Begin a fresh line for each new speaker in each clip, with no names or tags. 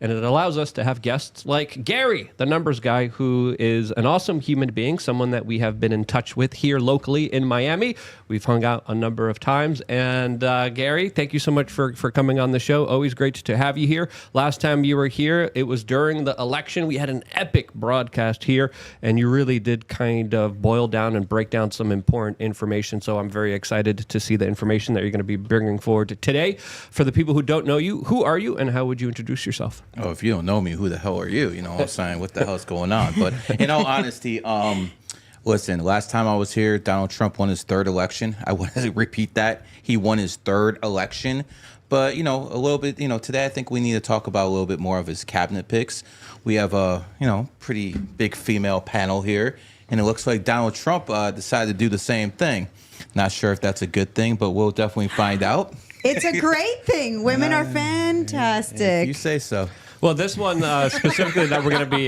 and it allows us to have guests like Gary, the numbers guy, who is an awesome human being, someone that we have been in touch with here locally in Miami. We've hung out a number of times. And Gary, thank you so much for coming on the show. Always great to have you here. Last time you were here, it was during the election. We had an epic broadcast here, and you really did kind of boil down and break down some important information. So I'm very excited to see the information that you're going to be bringing forward today. For the people who don't know you, who are you and how would you introduce yourself?
Oh, if you don't know me, who the hell are you? You know what I'm saying? What the hell is going on? But in all honesty, listen, last time I was here, Donald Trump won his third election. I want to repeat that. He won his third election. But, a little bit, today I think we need to talk about a little bit more of his cabinet picks. We have a, pretty big female panel here. And it looks like Donald Trump decided to do the same thing. Not sure if that's a good thing, but we'll definitely find out.
It's a great thing. Women are fantastic.
If you say so.
Well, this one specifically that we're going to be,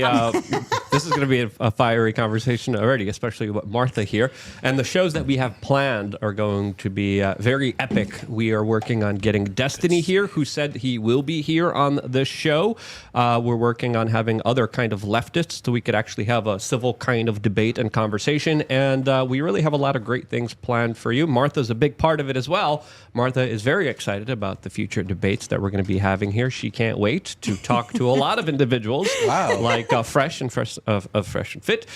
this is going to be a fiery conversation already, especially with Martha here. And the shows that we have planned are going to be very epic. We are working on getting Destiny here, who said he will be here on this show. We're working on having other kind of leftists so we could actually have a civil kind of debate and conversation. And we really have a lot of great things planned for you. Martha's a big part of it as well. Martha is very excited about the future debates that we're going to be having here. She can't wait to talk to a lot of individuals, like Fresh and Fit, Fit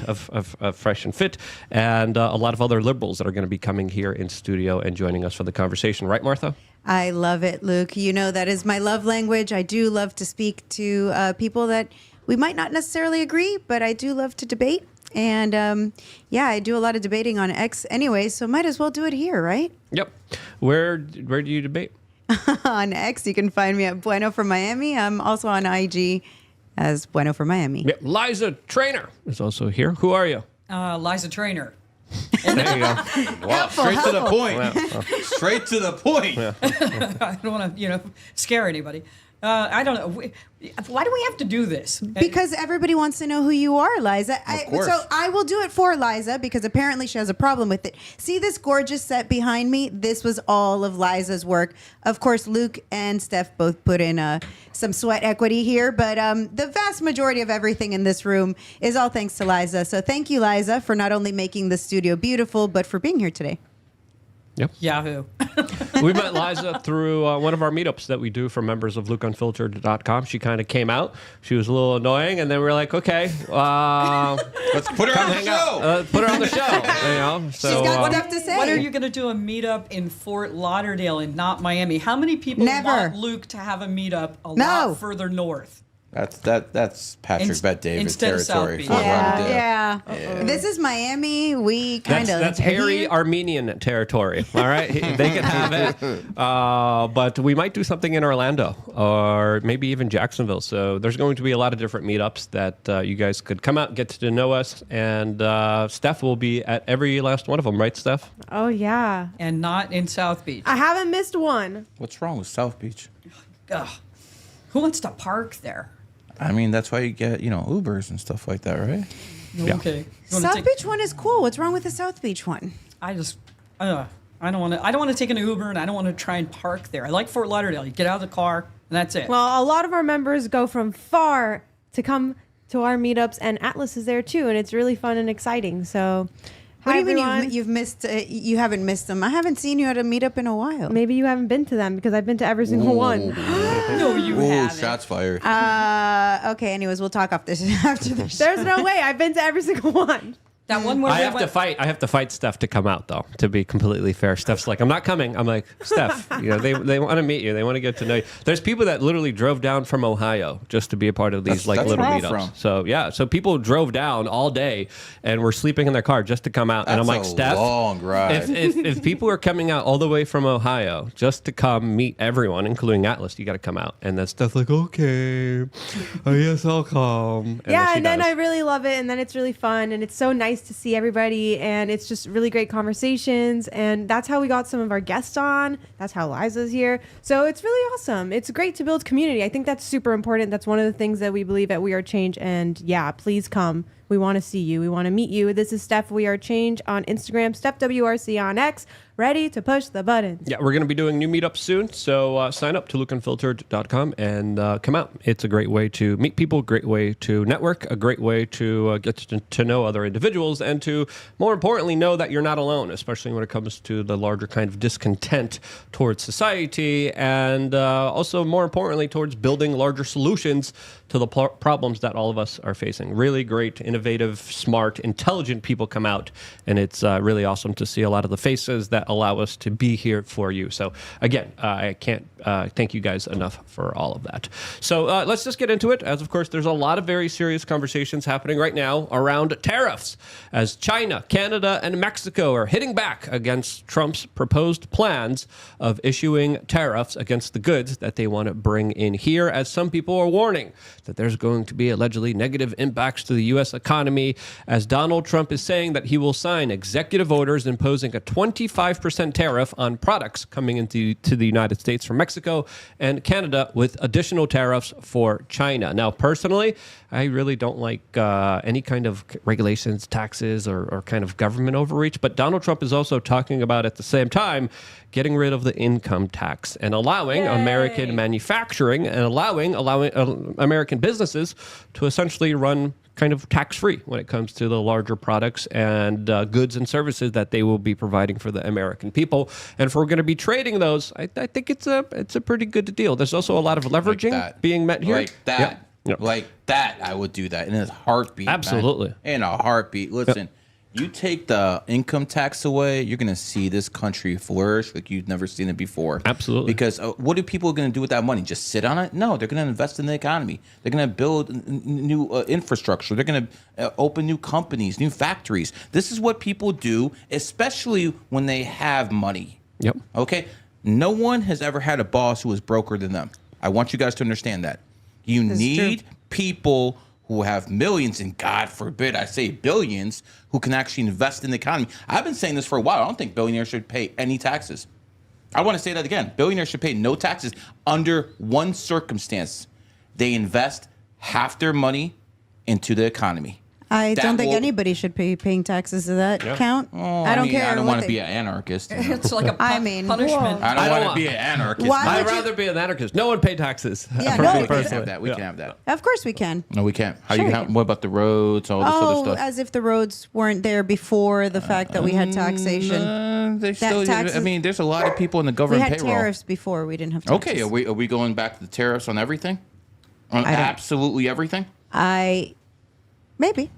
of Fresh and Fit, and a lot of other liberals that are going to be coming here in studio and joining us for the conversation. Right, Martha?
I love it, Luke. You know that is my love language. I do love to speak to people that we might not necessarily agree, but I do love to debate. And I do a lot of debating on X anyway, so might as well do it here, right?
Yep. Where do you debate?
On X, you can find me at Bueno for Miami. I'm also on IG as Bueno for Miami.
Yep. Liza Trainer is also here. Who are you?
Liza Trainer.
There you go.
Wow, straight to the point. Straight to the point.
I don't want to, scare anybody. I don't know. Why do we have to do this?
Because everybody wants to know who you are, Liza. So I will do it for Liza because apparently she has a problem with it. See this gorgeous set behind me? This was all of Liza's work. Of course, Luke and Steph both put in some sweat equity here, but the vast majority of everything in this room is all thanks to Liza. So thank you, Liza, for not only making the studio beautiful, but for being here today.
Yep.
Yahoo.
We met Liza through one of our meetups that we do for members of LukeUnfiltered.com. She kind of came out. She was a little annoying, and then we were like, okay,
let's put her on the show.
Put her on the show. So,
she's got stuff to say.
When are you going to do a meetup in Fort Lauderdale and not Miami? How many people want Luke to have a meetup a lot further north?
That's Patrick Bet-David territory.
Yeah. This is Miami. We kind of
that's hairy Armenian territory. All right, they can have it. But we might do something in Orlando or maybe even Jacksonville. So there's going to be a lot of different meetups that you guys could come out, get to know us, and Steph will be at every last one of them, right, Steph?
Oh yeah.
And not in South Beach.
I haven't missed one.
What's wrong with South Beach?
Who wants to park there?
I mean, that's why you get, Ubers and stuff like that, right?
Yeah. Okay.
South Beach one is cool. What's wrong with the South Beach one?
I don't want to take an Uber, and I don't want to try and park there. I like Fort Lauderdale. You get out of the car, and that's it.
Well, a lot of our members go from far to come to our meetups, and Atlas is there too, and it's really fun and exciting. So,
what do you mean you've missed? You haven't missed them. I haven't seen you at a meetup in a while.
Maybe you haven't been to them because I've been to every single one.
No, you haven't.
Shots fired.
Okay. Anyways, we'll talk after this.
There's no way. I've been to every single one.
That one where
I have to fight Steph to come out, though, to be completely fair. Steph's like, I'm not coming. I'm like, Steph, they want to meet you. They want to get to know you. There's people that literally drove down from Ohio just to be a part of these
that's
little
where I'm
meetups.
from.
So yeah, so people drove down all day and were sleeping in their car just to come out. And I'm like, Steph,
long ride.
If people are coming out all the way from Ohio just to come meet everyone, including Atlas, you got to come out. And then Steph's like, okay, I guess I'll come.
And then I really love it, and then it's really fun, and it's so nice to see everybody. And it's just really great conversations, and that's how we got some of our guests on. That's how Liza's here. So it's really awesome. It's great to build community. I think that's super important. That's one of the things that we believe at We Are Change. And yeah, please come. We want to see you. We want to meet you. This is Steph We Are Change on Instagram, Steph WRC on X. ready to push the buttons.
Yeah, we're going to be doing new meetups soon, so sign up to lookunfiltered.com and come out. It's a great way to meet people, great way to network, a great way to get to know other individuals, and to, more importantly, know that you're not alone, especially when it comes to the larger kind of discontent towards society, and also, more importantly, towards building larger solutions to the problems that all of us are facing. Really great, innovative, smart, intelligent people come out, and it's really awesome to see a lot of the faces that allow us to be here for you. So again, I can't thank you guys enough for all of that. So let's just get into it. As of course, there's a lot of very serious conversations happening right now around tariffs, as China, Canada, and Mexico are hitting back against Trump's proposed plans of issuing tariffs against the goods that they want to bring in here, as some people are warning that there's going to be allegedly negative impacts to the U.S. economy, as Donald Trump is saying that he will sign executive orders imposing a 25% tariff on products coming into the United States from Mexico and Canada, with additional tariffs for China. Now, personally, I really don't like any kind of regulations, taxes, or kind of government overreach, but Donald Trump is also talking about, at the same time, getting rid of the income tax and allowing American manufacturing and allowing American businesses to essentially run kind of tax-free when it comes to the larger products and goods and services that they will be providing for the American people. And if we're going to be trading those, I think it's a pretty good deal. There's also a lot of leveraging being met here.
Like that. Yep. Like that, I would do that in a heartbeat.
Absolutely.
Man. In a heartbeat. Listen, you take the income tax away, you're going to see this country flourish like you've never seen it before.
Absolutely.
Because what are people going to do with that money? Just sit on it? No, they're going to invest in the economy. They're going to build new infrastructure. They're going to open new companies, new factories. This is what people do, especially when they have money.
Yep.
Okay? No one has ever had a boss who was broker than them. I want you guys to understand that. You need people who have millions, and God forbid I say billions, who can actually invest in the economy. I've been saying this for a while. I don't think billionaires should pay any taxes. I want to say that again. Billionaires should pay no taxes under one circumstance. They invest half their money into the economy.
I don't think anybody should be paying taxes. Does that count?
Oh,
I don't care.
I don't want to be an anarchist. You know?
It's like a punishment.
I don't want to be an anarchist.
I'd rather be an anarchist. No one pay taxes.
Yeah,
no, we can have that. We can have that.
Of course we can.
No, we can't. What about the roads, all this other stuff?
As if the roads weren't there before the fact that we had taxation.
I mean, there's a lot of people in the government
payroll. We had tariffs before. We didn't have taxes.
Okay, are we going back to the tariffs on everything? On absolutely everything?
Maybe.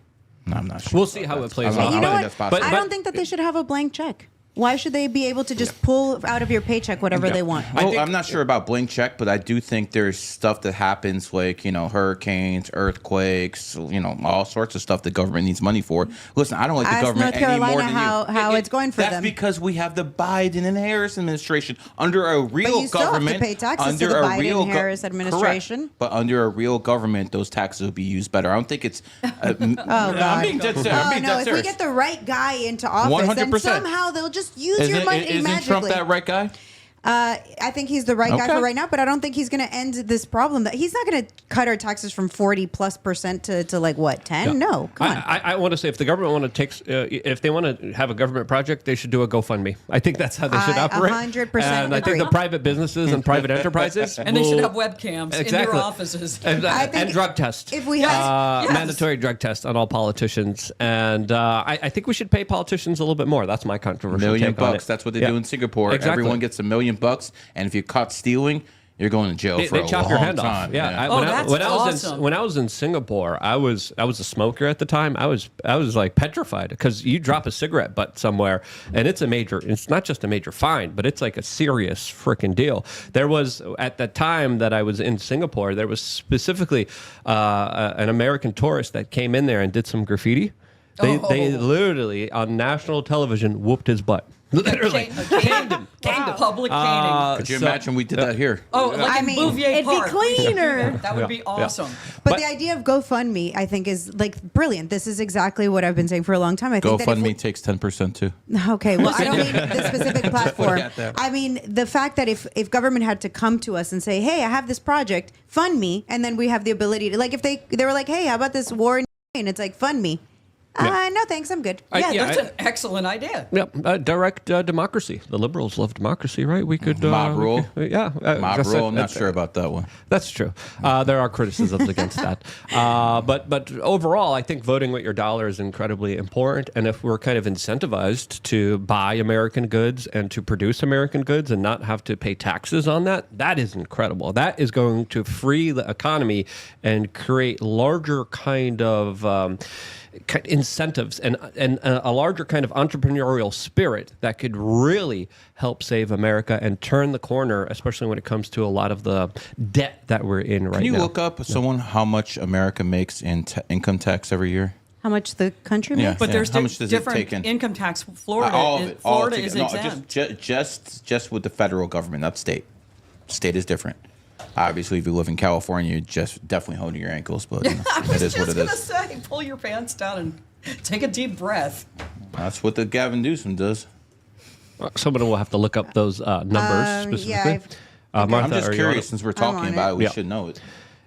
No, I'm not sure.
We'll see how it plays out.
You know what? I don't think that they should have a blank check. Why should they be able to just pull out of your paycheck whatever they want?
Well, I'm not sure about blank check, but I do think there's stuff that happens like, hurricanes, earthquakes, all sorts of stuff the government needs money for. Listen, I don't like the government any more than
how it's going for them.
That's because we have the Biden and Harris administration. Under a real government,
still have to pay taxes to the Biden and Harris administration.
Correct. But under a real government, those taxes would be used better. I don't think it's
God.
I'm being dead serious.
If we get the right guy into office,
100%.
then somehow they'll just use your money magically.
Isn't Trump that right guy?
I think he's the right guy for right now, but I don't think he's going to end this problem. That he's not going to cut our taxes from 40+% to like what 10? No, come on.
I want to say if the government want to take, if they want to have a government project, they should do a GoFundMe. I think that's how they should operate.
100%
and I think the private businesses and private enterprises
and they should have webcams in their offices
and drug tests.
If we have
mandatory drug tests on all politicians, and I think we should pay politicians a little bit more. That's my controversial
$1 million
take on it.
That's what they do in Singapore.
Exactly.
Everyone gets $1 million. And if you're caught stealing, you're going to jail for a long time. They chop your hand off.
Yeah. When I was in Singapore, I was a smoker at the time. I was like petrified because you drop a cigarette butt somewhere and it's not just a major fine, but it's like a serious freaking deal. There was, at the time that I was in Singapore, there was specifically an American tourist that came in there and did some graffiti. They literally on national television whooped his butt. Literally, caned him.
Public caning.
Could you imagine we did that here?
Bouvier
it'd
Park.
be cleaner.
That would be awesome.
But the idea of GoFundMe, I think, is like brilliant. This is exactly what I've been saying for a long time. I think
GoFundMe takes 10% too.
Okay, well, I don't mean the specific platform. I mean the fact that if government had to come to us and say, "Hey, I have this project, fund me," and then we have the ability to, like, if they were like, "Hey, how about this war in Ukraine?" It's like, fund me. No, thanks. I'm good.
That's an excellent idea.
Yeah, direct democracy. The liberals love democracy, right? We could
mob rule.
Mob
rule. I'm not sure about that one.
That's true. There are criticisms against that. But overall, I think voting with your dollar is incredibly important. And if we're kind of incentivized to buy American goods and to produce American goods and not have to pay taxes on that, that is incredible. That is going to free the economy and create larger kind of incentives and a larger kind of entrepreneurial spirit that could really help save America and turn the corner, especially when it comes to a lot of the debt that we're in right now.
Can you look up how much America makes in income tax every year?
How much the country makes?
Yeah.
But there's
How much does it take
different
in?
income tax. Florida,
All of it.
Florida is exempt.
Just with the federal government, not state. State is different. Obviously, if you live in California, you're just definitely holding your ankles, but it is what it is.
I was just going to say, pull your pants down and take a deep breath.
That's what the Gavin Newsom does.
Somebody will have to look up those numbers specifically. Martha,
I'm just curious, since we're talking about it, we should know it.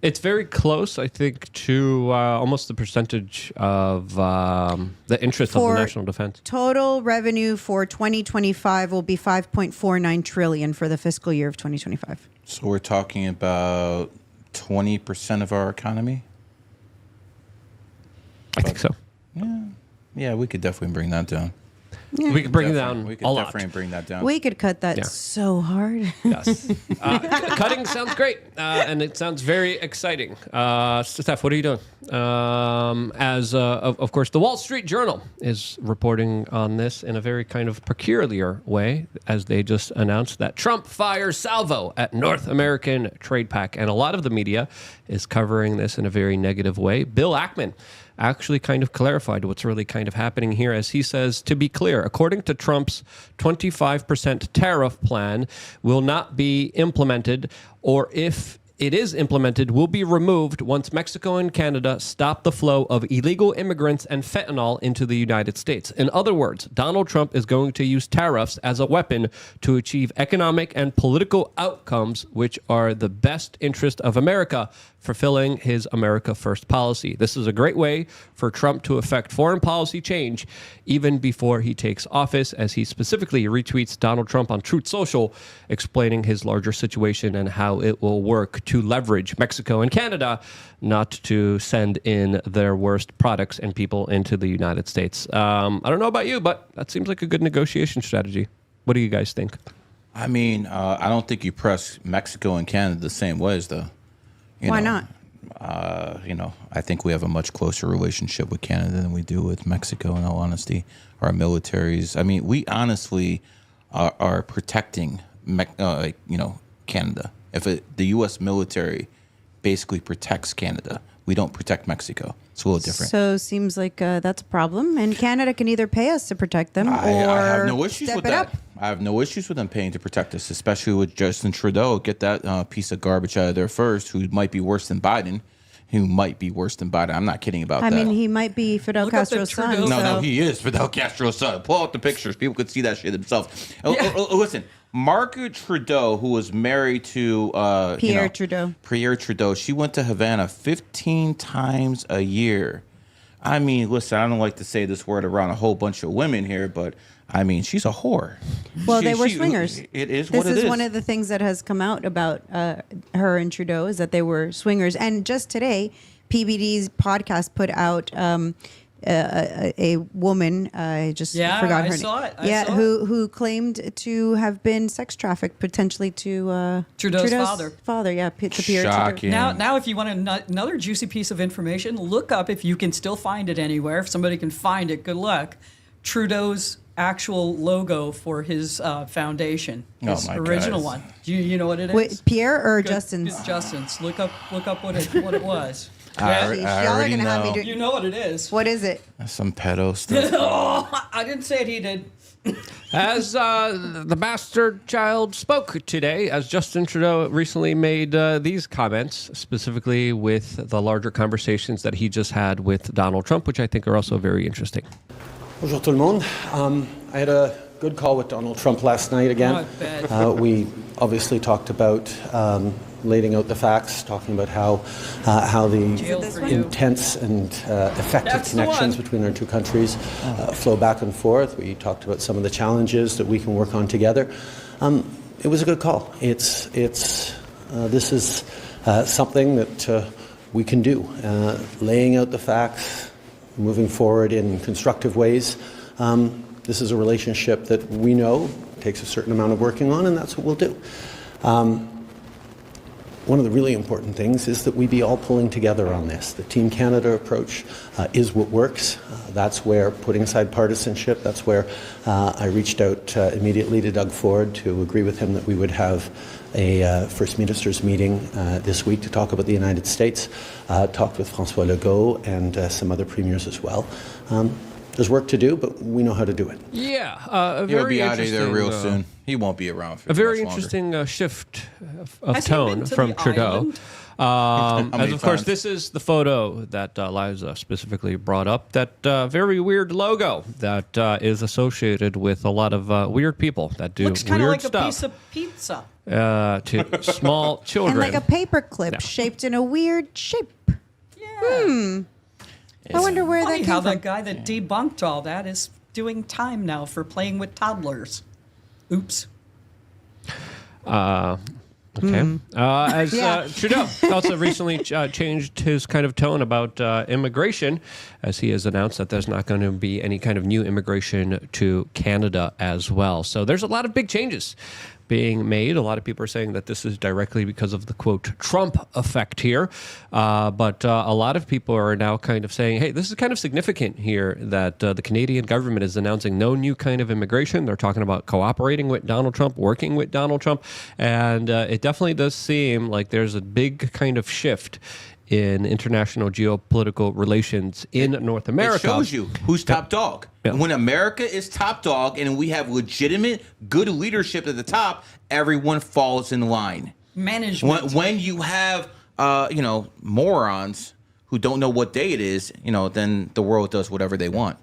It's very close, I think, to almost the percentage of the interest of the national defense.
Total revenue for 2025 will be $5.49 trillion for the fiscal year of 2025.
So we're talking about 20% of our economy?
I think so.
Yeah, we could definitely bring that down.
Yeah.
We could bring it down
We could
a lot.
definitely bring that down.
We could cut that so hard.
Yes. Cutting sounds great, and it sounds very exciting. Steph, what are you doing? Of course, the Wall Street Journal is reporting on this in a very kind of peculiar way, as they just announced that Trump fires salvo at North American trade pact. And a lot of the media is covering this in a very negative way. Bill Ackman actually kind of clarified what's really kind of happening here, as he says, to be clear, according to Trump's 25% tariff plan will not be implemented, or if it is implemented, will be removed once Mexico and Canada stop the flow of illegal immigrants and fentanyl into the United States. In other words, Donald Trump is going to use tariffs as a weapon to achieve economic and political outcomes which are the best interest of America, fulfilling his America First policy. This is a great way for Trump to effect foreign policy change even before he takes office, as he specifically retweets Donald Trump on Truth Social, explaining his larger situation and how it will work to leverage Mexico and Canada not to send in their worst products and people into the United States. I don't know about you, but that seems like a good negotiation strategy. What do you guys think?
I mean, I don't think you press Mexico and Canada the same ways, though.
Why not?
I think we have a much closer relationship with Canada than we do with Mexico, in all honesty. Our militaries, I mean, we honestly are protecting, Canada. If the U.S. military basically protects Canada, we don't protect Mexico. It's a little different.
So it seems like that's a problem. And Canada can either pay us to protect them or
I have no issues
step
with
it
that.
up.
I have no issues with them paying to protect us, especially with Justin Trudeau. Get that piece of garbage out of there first, who might be worse than Biden. I'm not kidding about that.
I mean, he might be Fidel Castro's son.
No, he is Fidel Castro's son. Pull out the pictures. People could see that shit themselves. Listen, Margaret Trudeau, who was married to
Pierre Trudeau.
She went to Havana 15 times a year. I mean, listen, I don't like to say this word around a whole bunch of women here, but I mean, she's a whore.
Well, they were swingers.
It is what it is.
This is one of the things that has come out about her and Trudeau, is that they were swingers. And just today, PBD's podcast put out a woman, I just forgot her name.
Saw it.
Who claimed to have been sex trafficked potentially to
Trudeau's father.
To Pierre
Shocking.
Trudeau.
Now, if you want another juicy piece of information, look up, if you can still find it anywhere. If somebody can find it, good luck. Trudeau's actual logo for his foundation, his original one. Do you know what it is?
Wait, Pierre or Justin's?
It's Justin's. Look up what it was.
I
Y'all are
already
gonna have
know.
me do.
You know what it is.
What is it?
Some pedo stuff.
I didn't say it. He did.
As the bastard child spoke today, as Justin Trudeau recently made these comments, specifically with the larger conversations that he just had with Donald Trump, which I think are also very interesting.
Bonjour tout le monde. I had a good call with Donald Trump last night again.
Oh, I bet.
We obviously talked about laying out the facts, talking about how the
Jail for you.
intense and effective
That's the
connections
one.
between our two countries flow back and forth. We talked about some of the challenges that we can work on together. It was a good call. This is something that we can do, laying out the facts, moving forward in constructive ways. This is a relationship that we know takes a certain amount of working on, and that's what we'll do. One of the really important things is that we be all pulling together on this. The Team Canada approach is what works. That's where, putting aside partisanship, that's where I reached out immediately to Doug Ford to agree with him that we would have a First Ministers meeting this week to talk about the United States. Talked with François Legault and some other premiers as well. There's work to do, but we know how to do it.
Yeah,
He'll be out of there real soon. He won't be around for
a very
much
interesting shift of
Has he been
tone
to
from
the
Trudeau.
island?
As of course, this is the photo that Liza specifically brought up. That very weird logo that is associated with a lot of weird people that do
Looks kind of
weird
like a piece
stuff
of pizza.
to small children.
And like a paper clip shaped in a weird shape.
Yeah.
I wonder where that
Funny
came
how
from.
that guy that debunked all that is doing time now for playing with toddlers. Oops.
Okay. As Trudeau also recently changed his kind of tone about immigration, as he has announced that there's not going to be any kind of new immigration to Canada as well. So there's a lot of big changes being made. A lot of people are saying that this is directly because of the, quote, Trump effect here. But a lot of people are now kind of saying, hey, this is kind of significant here that the Canadian government is announcing no new kind of immigration. They're talking about cooperating with Donald Trump, working with Donald Trump. And it definitely does seem like there's a big kind of shift in international geopolitical relations in North America.
It shows you who's top dog.
Yeah.
When America is top dog and we have legitimate, good leadership at the top, everyone falls in line.
Management.
When you have, morons who don't know what day it is, then the world does whatever they want.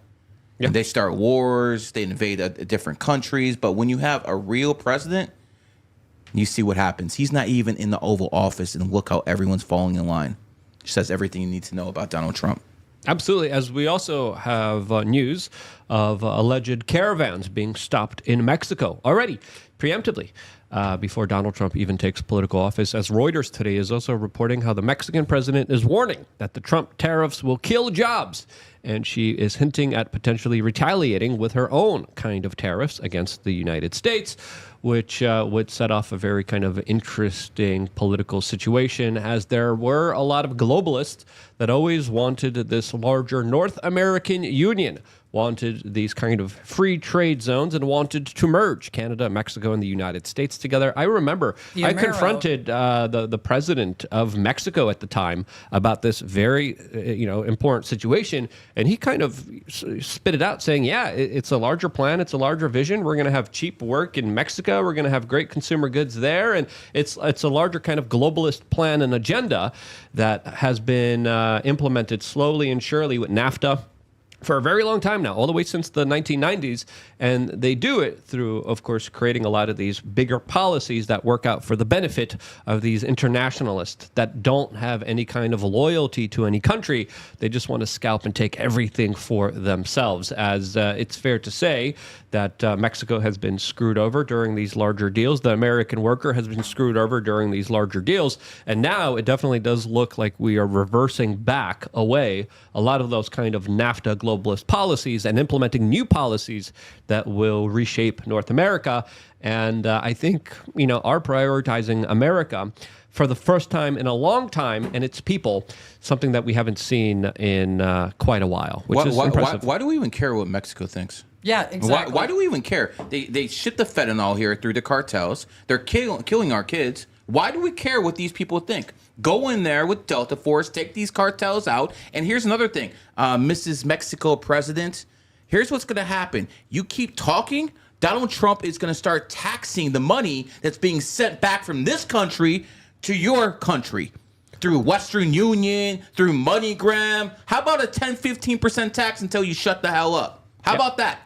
Yeah.
And they start wars, they invade different countries. But when you have a real president, you see what happens. He's not even in the Oval Office, and look how everyone's falling in line. Says everything you need to know about Donald Trump.
Absolutely, as we also have news of alleged caravans being stopped in Mexico already, preemptively, before Donald Trump even takes political office, as Reuters today is also reporting how the Mexican president is warning that the Trump tariffs will kill jobs, and she is hinting at potentially retaliating with her own kind of tariffs against the United States, which would set off a very kind of interesting political situation, as there were a lot of globalists that always wanted this larger North American Union, wanted these kind of free trade zones, and wanted to merge Canada, Mexico, and the United States together. I remember I confronted the president of Mexico at the time about this very important situation, and he kind of spit it out saying, yeah, it's a larger plan, it's a larger vision. We're going to have cheap work in Mexico, we're going to have great consumer goods there, and it's a larger kind of globalist plan and agenda that has been implemented slowly and surely with NAFTA for a very long time now, all the way since the 1990s. And they do it through, of course, creating a lot of these bigger policies that work out for the benefit of these internationalists that don't have any kind of loyalty to any country. They just want to scalp and take everything for themselves, as it's fair to say that Mexico has been screwed over during these larger deals. The American worker has been screwed over during these larger deals. And now it definitely does look like we are reversing back away a lot of those kind of NAFTA globalist policies and implementing new policies that will reshape North America. And I think, are prioritizing America for the first time in a long time, and its people, something that we haven't seen in quite a while, which is impressive.
Why do we even care what Mexico thinks?
Yeah, exactly.
Why do we even care? They ship the fentanyl here through the cartels. They're killing our kids. Why do we care what these people think? Go in there with Delta Force, take these cartels out. And here's another thing, Mrs. Mexico President, here's what's going to happen. You keep talking, Donald Trump is going to start taxing the money that's being sent back from this country to your country through Western Union, through MoneyGram. How about a 10-15% tax until you shut the hell up? How about that?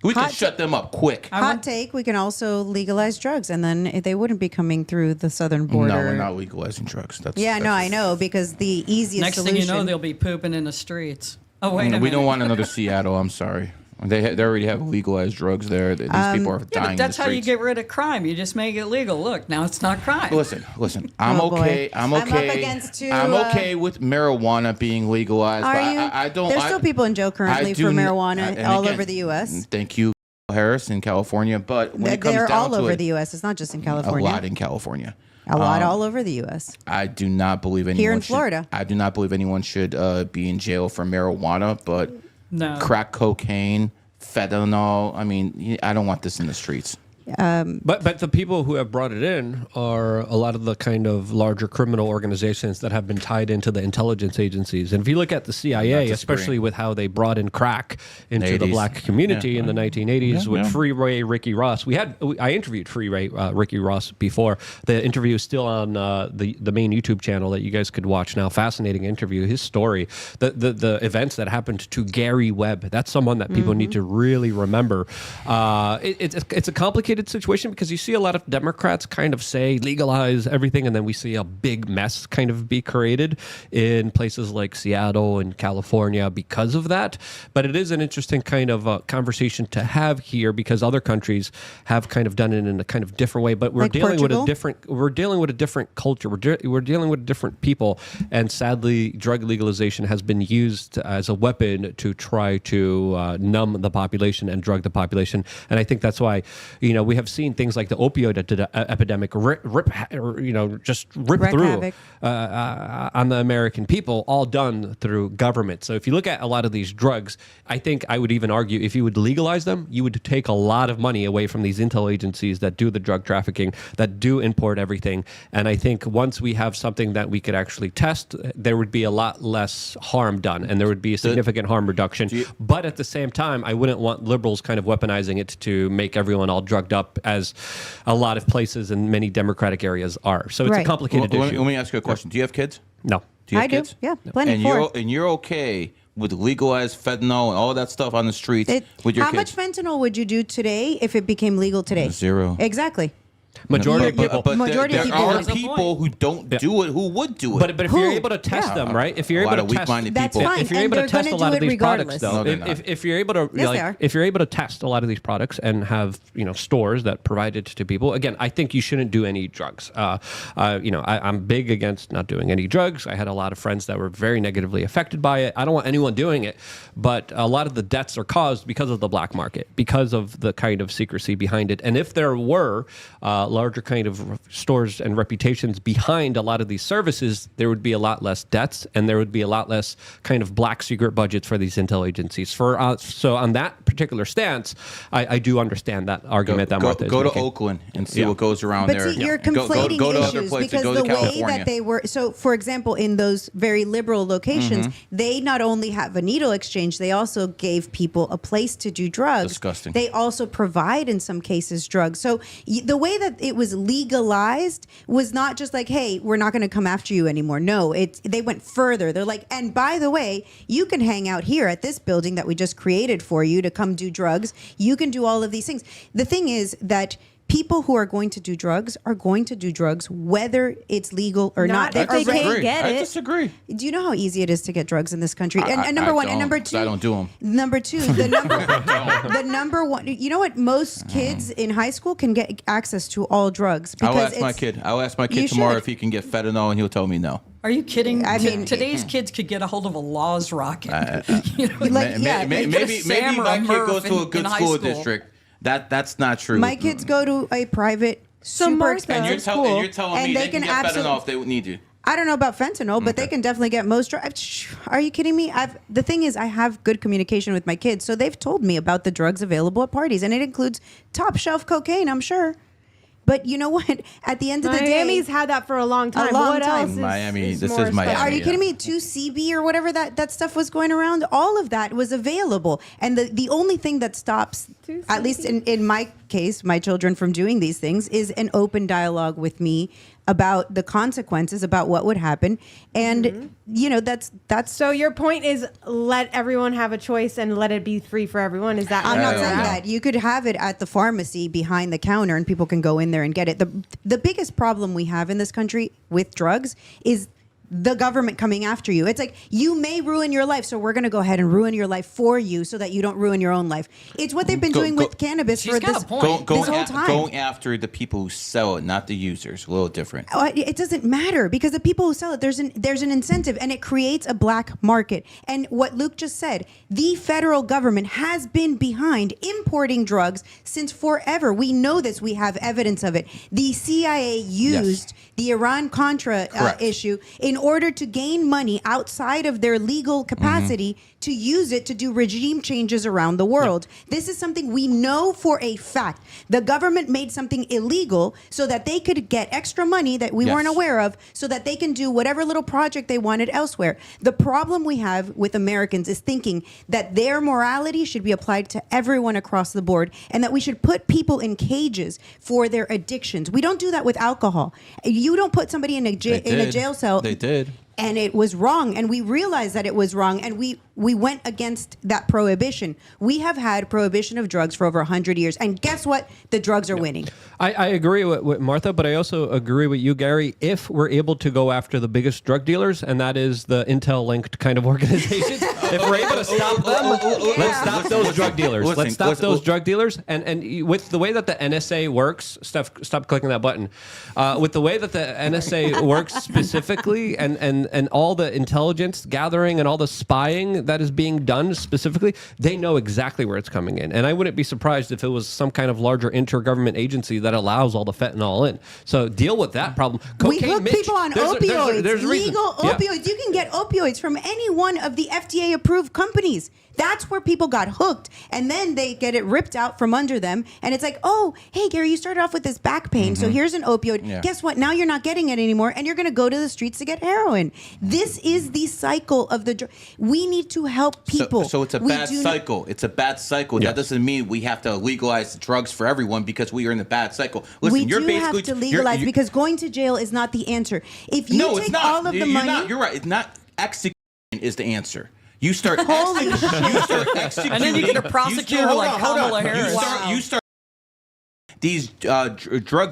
We can
Hot
shut them up quick.
Hot take, we can also legalize drugs, and then they wouldn't be coming through the southern border.
No, we're not legalizing drugs.
I know, because the easiest
Next
solution...
thing you know, they'll be pooping in the streets. Oh, wait a minute.
We don't want another Seattle. I'm sorry. They already have legalized drugs there. These people are dying.
Yeah, but that's
in the
how you
streets.
get rid of crime. You just make it legal. Look, now it's not crime.
Listen. I'm
Oh, boy.
okay. I'm
I'm
okay.
up against two,
I'm okay with marijuana being legalized.
Are
but
you?
I don't.
There's still people in jail currently for marijuana
and
all
again,
over the U.S.
Thank you, Harris, in California. But when it comes
They're
down
all
to
over
it,
the U.S. It's not just in
a
California.
lot in California.
A lot all over the U.S.
I do not believe anyone
Here in
should-
Florida.
I do not believe anyone should be in jail for marijuana, but
No.
crack cocaine, fentanyl. I mean, I don't want this in the streets.
But the people who have brought it in are a lot of the kind of larger criminal organizations that have been tied into the intelligence agencies. And if you look at the CIA, especially with how they brought in crack into the
80s.
black community in the 1980s with
yeah.
Freeway Ricky Ross, I interviewed Freeway Ricky Ross before. The interview is still on the main YouTube channel that you guys could watch now. Fascinating interview. His story, the events that happened to Gary Webb. That's someone that people need to really remember. It's a complicated situation because you see a lot of Democrats kind of say legalize everything, and then we see a big mess kind of be created in places like Seattle and California because of that. But it is an interesting kind of conversation to have here because other countries have kind of done it in a kind of different way. But we're
Like
dealing
Portugal?
we're dealing with a different culture. We're dealing with different people, and sadly, drug legalization has been used as a weapon to try to numb the population and drug the population. And I think that's why, we have seen things like the opioid epidemic just rip
Wreak
through
havoc.
on the American people, all done through government. So if you look at a lot of these drugs, I think I would even argue if you would legalize them, you would take a lot of money away from these intel agencies that do the drug trafficking, that do import everything. And I think once we have something that we could actually test, there would be a lot less harm done, and there would be a significant harm reduction. But at the same time, I wouldn't want liberals kind of weaponizing it to make everyone all drugged up, as a lot of places in many Democratic areas are. So it's a
Right.
complicated
Let
issue.
me ask you a question. Do you have kids?
No.
Do you have
I do.
kids?
Yeah, plenty.
And
Four.
you're okay with legalized fentanyl and all that stuff on the streets with your
How
kids?
much fentanyl would you do today if it became legal today?
Zero.
Exactly.
Majority of people.
But
Majority
there
of people
are
would.
people who don't do it, who would do it.
But if you're
Who?
able to test
Yeah.
them, right? If you're
A
able
lot
to
of
test,
weak-minded
That's
people.
fine.
if you're
and
able to
they're
test a
gonna
lot
do
of
it
these
regardless.
products, though,
No, they're not.
if you're able to,
Yes, they are.
if you're able to test a lot of these products and have stores that provide it to people, again, I think you shouldn't do any drugs. I'm big against not doing any drugs. I had a lot of friends that were very negatively affected by it. I don't want anyone doing it, but a lot of the deaths are caused because of the black market, because of the kind of secrecy behind it. And if there were larger kind of stores and reputations behind a lot of these services, there would be a lot less deaths, and there would be a lot less kind of black secret budgets for these intel agencies. So on that particular stance, I do understand that argument that Martha is
go to
making.
Oakland and see
Yeah.
what goes around
But
there.
see, you're
Go-
conflating
go to other
issues
places.
because
Go
the
to
way
California.
that they were. So, for example, in those very liberal locations, they not only have a needle exchange, they also gave people a place to do drugs.
Disgusting.
They also provide, in some cases, drugs. So the way that it was legalized was not just like, hey, we're not going to come after you anymore. No, they went further. They're like, and by the way, you can hang out here at this building that we just created for you to come do drugs. You can do all of these things. The thing is that people who are going to do drugs are going to do drugs whether it's legal or not.
Not if they
already-
can't get
I
it.
disagree.
Do you know how easy it is to get drugs in this country? And
I
number one, and
don't,
number
'cause
two,
I don't do 'em.
Number two, the number one. You know what? Most kids in high school can get access to all drugs because
I'll ask my kid. I'll ask my
You
kid tomorrow
should.
if he can get fentanyl, and he'll tell me no.
Are you kidding?
I mean-
Today's kids could get a hold of a Laws rocket.
Like, yeah,
maybe
they
get a
maybe
Sam or
my
a
kid
Murph
goes to a
in
good
high
school
school.
district. That's not true.
My kids go to a private, super
Martha-
expensive
and
school,
you're telling me
and
they can get fentanyl if they need you.
I don't know about fentanyl, but they can definitely get most drugs. Are you kidding me? The thing is, I have good communication with my kids, so they've told me about the drugs available at parties, and it includes top shelf cocaine, I'm sure. But you know what? At the end of the day,
Miami's had that for a long time.
long
what
time.
else?
Miami, this
more
is Miami.
special?
are you
Yeah.
kidding me? 2CB or whatever that stuff was going around, all of that was available. And the only thing that stops,
2CB?
at least in my case, my children from doing these things is an open dialogue with me about the consequences, about what would happen. And, that's.
So your point is let everyone have a choice and let it be free for everyone. Is that
I'm not saying that. You could have it at the pharmacy behind the counter and people can go in there and get it. The biggest problem we have in this country with drugs is the government coming after you. It's like, you may ruin your life, so we're going to go ahead and ruin your life for you so that you don't ruin your own life. It's what they've been doing with cannabis for this whole time.
Going after the people who sell it, not the users. A little different.
It doesn't matter, because the people who sell it, there's an incentive, and it creates a black market. And what Luke just said, the federal government has been behind importing drugs since forever. We know this. We have evidence of it. The CIA used the Iran-Contra issue in order to gain money outside of their legal capacity to use it to do regime changes around the world. This is something we know for a fact. The government made something illegal so that they could get extra money that we weren't aware of, so that they can do whatever little project they wanted elsewhere. The problem we have with Americans is thinking that their morality should be applied to everyone across the board, and that we should put people in cages for their addictions. We don't do that with alcohol. You don't put somebody in a jail cell.
They did.
And it was wrong, and we realized that it was wrong, and we went against that prohibition. We have had prohibition of drugs for over 100 years, and guess what? The drugs are winning.
I agree with Martha, but I also agree with you, Gary, if we're able to go after the biggest drug dealers, and that is the Intel-linked kind of organizations, if we're able to stop them, let's stop those drug dealers. Let's stop those drug dealers, and with the way that the NSA works, stop clicking that button, with the way that the NSA works specifically, and all the intelligence gathering and all the spying that is being done specifically, they know exactly where it's coming in. And I wouldn't be surprised if it was some kind of larger intergovernment agency that allows all the fentanyl in. So deal with that problem.
We hook people on opioids, legal opioids. You can get opioids from any one of the FDA-approved companies. That's where people got hooked, and then they get it ripped out from under them, and it's like, oh, hey, Gary, you started off with this back pain, so here's an opioid. Yeah. Guess what? Now you're not getting it anymore, and you're going to go to the streets to get heroin. This is the cycle of the we need to help people.
So it's a bad cycle. It's a bad cycle. That doesn't mean we have to legalize drugs for everyone because we are in a bad cycle. Listen,
we do have to legalize, because going to jail is not the answer. If you take all of the money...
You're right. It's not execution is the answer. You start executing.
And then you get a prosecutor like Kamala Harris.
You start these drug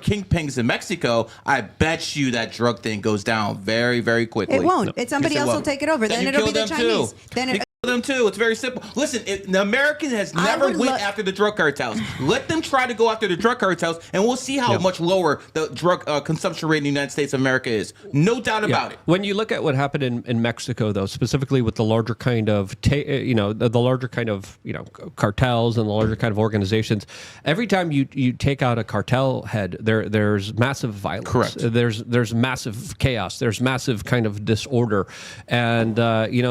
kingpins in Mexico. I bet you that drug thing goes down very, very quickly.
It won't. It's somebody else will take it over. Then it'll be the Chinese. Then
them too. It's very simple. Listen, the American has never went after the drug cartels. Let them try to go after the drug cartels, and we'll see how much lower the drug consumption rate in the United States of America is. No doubt about it.
When you look at what happened in Mexico, though, specifically with the larger kind of, the larger kind of, cartels and the larger kind of organizations, every time you take out a cartel head, there's massive violence.
Correct.
There's massive chaos. There's massive kind of disorder, and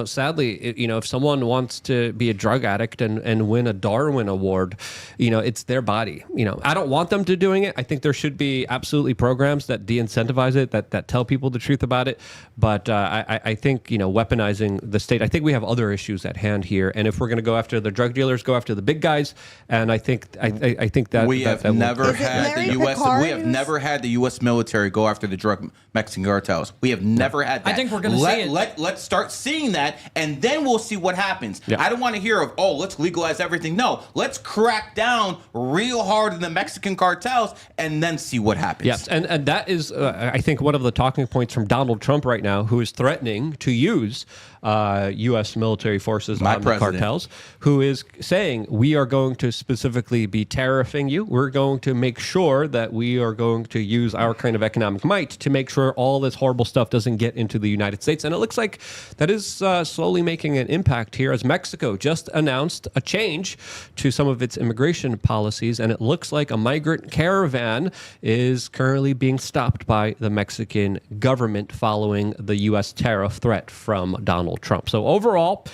sadly, if someone wants to be a drug addict and win a Darwin Award, it's their body. I don't want them to doing it. I think there should be absolutely programs that de-incentivize it, that tell people the truth about it. But I think, weaponizing the state, I think we have other issues at hand here. And if we're going to go after the drug dealers, go after the big guys. And I think that
we have never had the U.S. We have never had the U.S. military go after the drug Mexican cartels. We have never had that.
I think we're going to see it.
Let's start seeing that, and then we'll see what happens. Yeah. I don't want to hear of, let's legalize everything. No, let's crack down real hard in the Mexican cartels and then see what happens.
Yes, and that is, I think, one of the talking points from Donald Trump right now, who is threatening to use U.S. military forces on the cartels, who is saying, we are going to specifically be tariffing you. We're going to make sure that we are going to use our kind of economic might to make sure all this horrible stuff doesn't get into the United States. And it looks like that is slowly making an impact here, as Mexico just announced a change to some of its immigration policies, and it looks like a migrant caravan is currently being stopped by the Mexican government following the U.S. tariff threat from Donald Trump. So overall,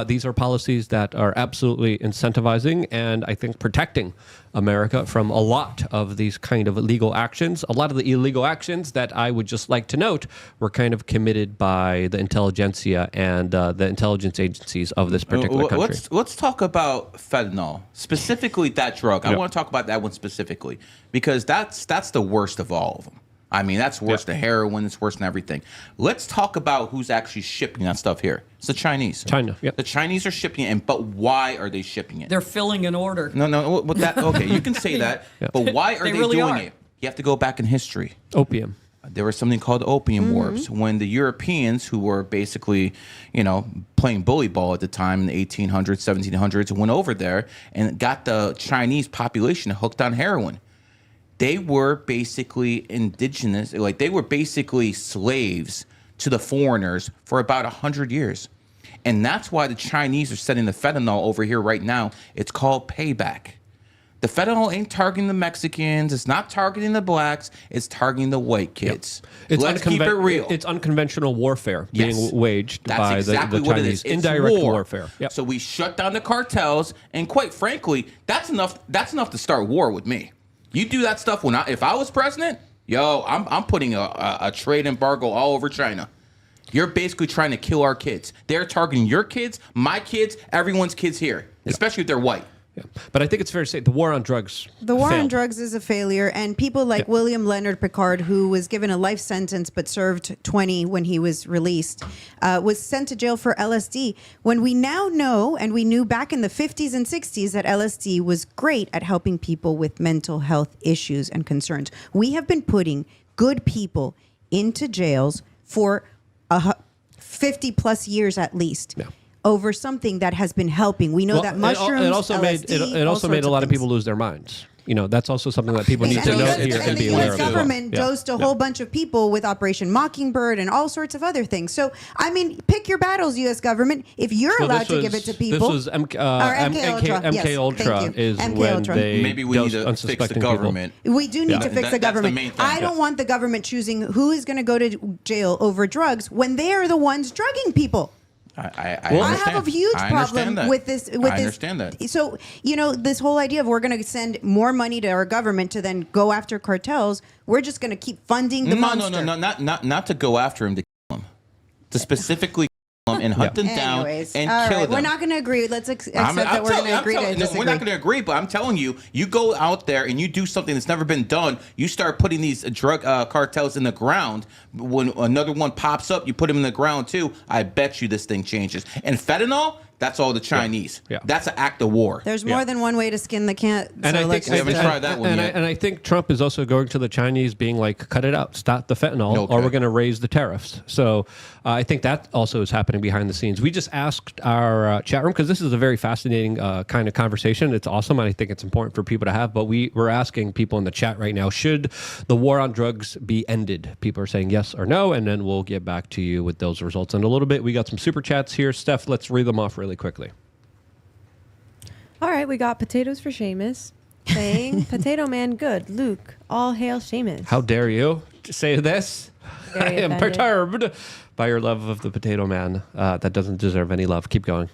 these are policies that are absolutely incentivizing and I think protecting America from a lot of these kind of illegal actions. A lot of the illegal actions that I would just like to note were kind of committed by the intelligentsia and the intelligence agencies of this particular country.
Let's talk about fentanyl, specifically that drug. I want to talk about that one specifically because that's the worst of all of them. I mean, that's worse than heroin. It's worse than everything. Let's talk about who's actually shipping that stuff here. It's the Chinese.
China. Yep.
The Chinese are shipping it, but why are they shipping it?
They're filling an order.
No. But that okay, you can say that, but why are they
really
doing
are.
it? You have to go back in history.
Opium.
There was something called opium wars when the Europeans, who were basically, playing bully ball at the time in the 1800s, 1700s, went over there and got the Chinese population hooked on heroin. They were basically indigenous, like they were basically slaves to the foreigners for about 100 years. And that's why the Chinese are sending the fentanyl over here right now. It's called payback. The fentanyl ain't targeting the Mexicans. It's not targeting the blacks. It's targeting the white kids.
It's
Let's keep it real.
It's unconventional warfare being waged
That's
by
exactly
the
what
Chinese.
it is. It's
Indirect
war.
warfare. Yep.
So we shut down the cartels, and quite frankly, that's enough. That's enough to start war with me. You do that stuff if I was president, I'm putting a trade embargo all over China. You're basically trying to kill our kids. They're targeting your kids, my kids, everyone's kids here, especially if they're white.
Yeah. But I think it's fair to say the war on drugs.
The war on
failed.
drugs is a failure, and people like William Leonard Picard, who was given a life sentence but served 20 when he was released, was sent to jail for LSD. When we now know, and we knew back in the 50s and 60s, that LSD was great at helping people with mental health issues and concerns. We have been putting good people into jails for 50 plus years at least.
Yeah.
Over something that has been helping. We know that mushrooms,
It also made a lot of people lose their minds. That's also something that people need to know here and be aware of.
The U.S. government dosed a whole bunch of people with Operation Mockingbird and all sorts of other things. So, I mean, pick your battles, U.S. government. If you're allowed to give it to people,
this was MK Ultra is when they
maybe we need to fix the
unsuspecting
government.
we do need to fix the government.
That's the main thing.
I don't want the government choosing who is going to go to jail over drugs when they are the ones drugging people.
I
have a huge problem with this.
I understand that.
So, this whole idea of we're going to send more money to our government to then go after cartels, we're just going to keep funding the monster.
No, not to go after him, to kill him. To specifically kill him and hunt them down and kill them.
We're not going to agree. Let's accept that we're going to agree to disagree.
We're not going to agree, but I'm telling you, you go out there and you do something that's never been done. You start putting these drug cartels in the ground. When another one pops up, you put them in the ground too. I bet you this thing changes. And fentanyl, that's all the Chinese. Yeah. That's an act of war.
There's more than one way to skin the cat.
And
so
I think
we haven't tried that one yet.
And I think Trump is also going to the Chinese being like, cut it out, stop the fentanyl, or we're going to raise the tariffs. So I think that also is happening behind the scenes. We just asked our chat room, because this is a very fascinating kind of conversation. It's awesome, and I think it's important for people to have. But we're asking people in the chat right now, should the war on drugs be ended? People are saying yes or no, and then we'll get back to you with those results in a little bit. We got some super chats here. Steph, let's read them off really quickly.
All right, we got Potatoes for Seamus saying, Potato Man good. Luke, all hail Seamus.
How dare you say this? I am perturbed by your love of the Potato Man. That doesn't deserve any love. Keep going.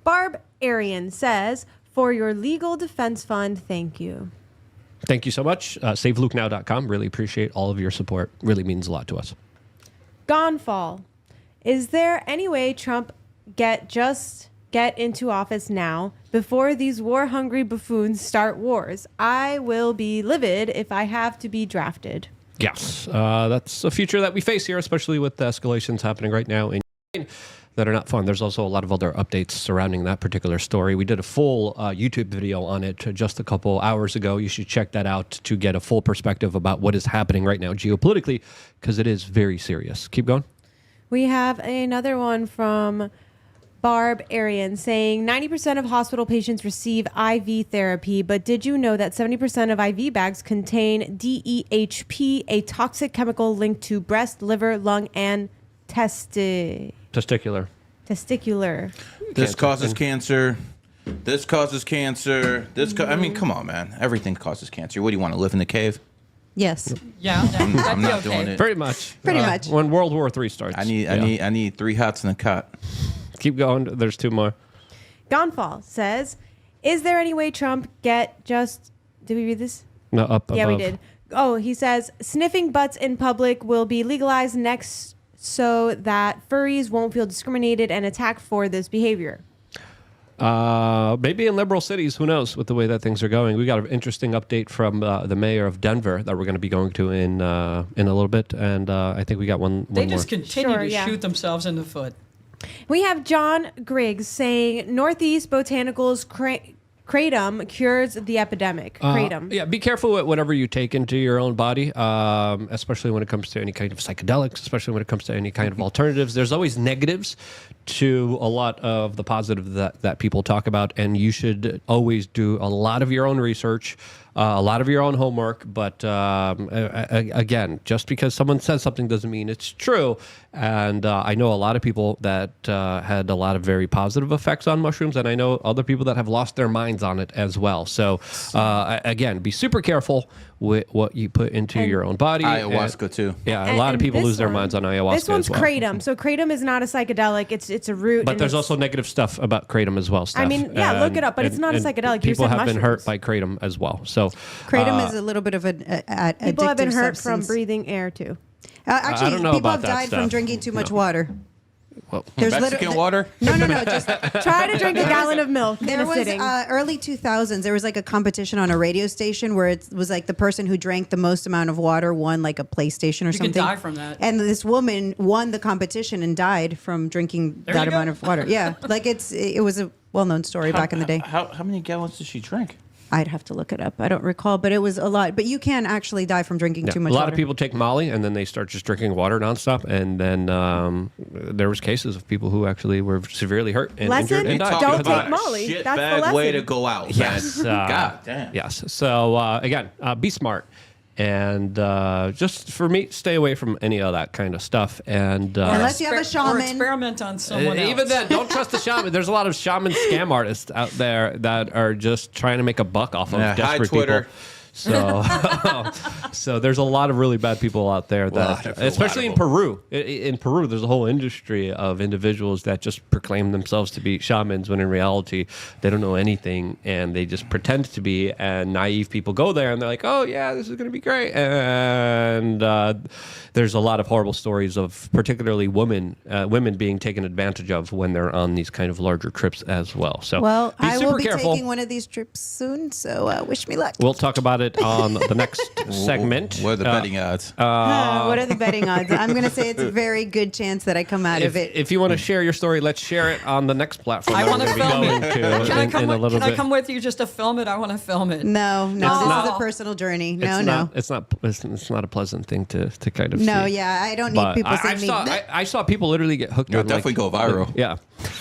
Barb Arian says, for your legal defense fund, thank you.
Thank you so much. SaveLukeNow.com. Really appreciate all of your support. Really means a lot to us.
Gonfall. Is there any way Trump get into office now before these war-hungry buffoons start wars? I will be livid if I have to be drafted.
Yes, that's a future that we face here, especially with the escalations happening right now in Ukraine that are not fun. There's also a lot of other updates surrounding that particular story. We did a full YouTube video on it just a couple hours ago. You should check that out to get a full perspective about what is happening right now geopolitically, because it is very serious. Keep going.
We have another one from Barb Arian saying 90% of hospital patients receive IV therapy, but did you know that 70% of IV bags contain DEHP, a toxic chemical linked to breast, liver, lung, and
testicular.
This causes cancer. This causes cancer. I mean, come on, man. Everything causes cancer. What do you want to live in the cave?
Yes.
Yeah,
I'm not doing it.
Pretty much.
Pretty much.
When World War III starts.
I need 3 hots and a cot.
Keep going. There's 2 more.
Gonfall says, is there any way Trump did we read this?
No, up
Yeah,
above.
we did. Oh, he says, sniffing butts in public will be legalized next so that furries won't feel discriminated and attacked for this behavior.
Maybe in liberal cities, who knows, with the way that things are going. We got an interesting update from the mayor of Denver that we're going to be going to in a little bit, and I think we got one
They
more.
just continue to
yeah.
shoot themselves in the foot.
We have John Griggs saying Northeast Botanicals kratom cures the epidemic. Kratom.
Yeah, be careful with whatever you take into your own body, especially when it comes to any kind of psychedelics, especially when it comes to any kind of alternatives. There's always negatives to a lot of the positive that people talk about, and you should always do a lot of your own research, a lot of your own homework. But again, just because someone says something doesn't mean it's true. And I know a lot of people that had a lot of very positive effects on mushrooms, and I know other people that have lost their minds on it as well. So again, be super careful with what you put into your own body.
Ayahuasca too.
Yeah, a lot of people lose their minds on ayahuasca.
This one's
as well.
kratom. So kratom is not a psychedelic. It's a root.
But
and
there's
it's-
also negative stuff about kratom as well. Steph.
I mean, yeah, look it up, but it's not a psychedelic. You
People
said
have been hurt
mushrooms.
by kratom as well. So
Kratom is a little bit of an addictive
People have been hurt
substance.
from breathing air too.
Actually,
I don't know
people
about
have
that
died from
stuff.
drinking too much water.
well,
There's
Mexican water?
No, just
Try to drink a gallon of milk in
there
a
was
sitting.
early 2000s. There was like a competition on a radio station where it was like the person who drank the most amount of water won like a PlayStation or
You
something.
can die from that.
And this woman won the competition and died from drinking
There
that
you go.
amount of water. Yeah, like it was a well-known story back in the day.
How many gallons did she drink?
I'd have to look it up. I don't recall, but it was a lot. But you can actually die from drinking
yeah.
too much
a lot
water.
of people take Molly and then they start just drinking water nonstop, and then there was cases of people who actually were severely hurt and
Lesson?
injured and died.
Don't
because of
take
that.
Molly.
Shit
That's the
bag way
lesson.
to go out.
Yes.
Man. God damn.
Yes. So again, be smart. And just for me, stay away from any of that kind of stuff. And
Unless you have a
Or
shaman.
experiment on someone else.
even then, don't trust the shaman. There's a lot of shaman scam artists out there that are just trying to make a buck off of
Yeah, hi,
desperate
Twitter.
people. So, so there's a lot of really bad people out there
Lot
that,
of
especially in
them.
Peru. In Peru, there's a whole industry of individuals that just proclaim themselves to be shamans when in reality they don't know anything and they just pretend to be. And naive people go there and they're like, "Oh yeah, this is going to be great." And there's a lot of horrible stories of particularly women being taken advantage of when they're on these kind of larger trips as well. So,
Well,
be
I
super
will be
careful.
taking one of these trips soon, so wish me luck.
We'll talk about it on the next segment.
What are the betting odds?
What are the betting odds? I'm going to say it's a very good chance that I come out of it.
If you want to share your story, let's share it on the next platform.
I
that
want
we're
to
gonna be
film
going
it.
to
Can I
in
come?
a little
Can I
bit.
come with you just to film it? I want to film it.
No,
It's
this
not-
is a personal journey. No,
It's
no.
not, it's not a pleasant thing to kind of
No,
see.
yeah, I don't need
But
people
I
seeing me.
I saw people literally get hooked
You'll
on
definitely go viral.
Yeah.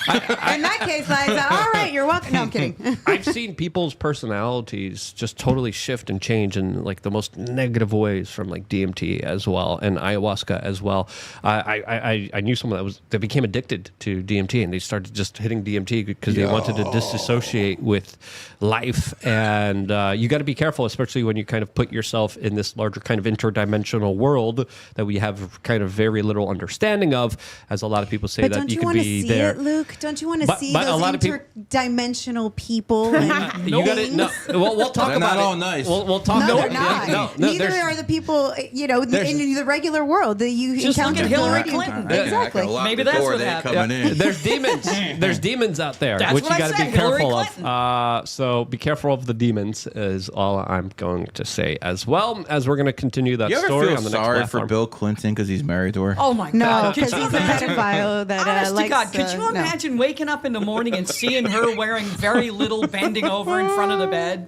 In that case, Liza, all right, you're welcome. No, I'm kidding.
I've seen people's personalities just totally shift and change in like the most negative ways from like DMT as well and ayahuasca as well. I knew someone that became addicted to DMT and they started just hitting DMT because they wanted to disassociate with life. And you got to be careful, especially when you kind of put yourself in this larger kind of interdimensional world that we have kind of very little understanding of, as a lot of people say
But
that
don't
you
you
could
want to
be
see
there.
it, Luke? Don't you want to
But-
see
but a
those
lot of people-
interdimensional people? And
You got to no. We'll talk
They're
about
not
it.
all nice.
We'll talk.
No,
about
they're not. Neither
there's-
are the people,
there's-
in the regular world that you
Just look
encounter.
at Hillary
during-
Clinton.
Exactly.
Maybe that's what
they ain't
happened.
coming in.
There's demons. There's demons out there,
That's
which
what
you
I
got to be
said, Hillary
careful
Clinton.
of. So be careful of the demons is all I'm going to say. As well as we're going to continue that
You ever
story
feel
on the next
sorry
platform.
for Bill Clinton because he's married to her?
Oh my
No,
God!
because
Could
he's
you
a
imagine?
pedophile that
Honest to
likes.
God, could you
no.
imagine waking up in the morning and seeing her wearing very little, bending over in front of the bed?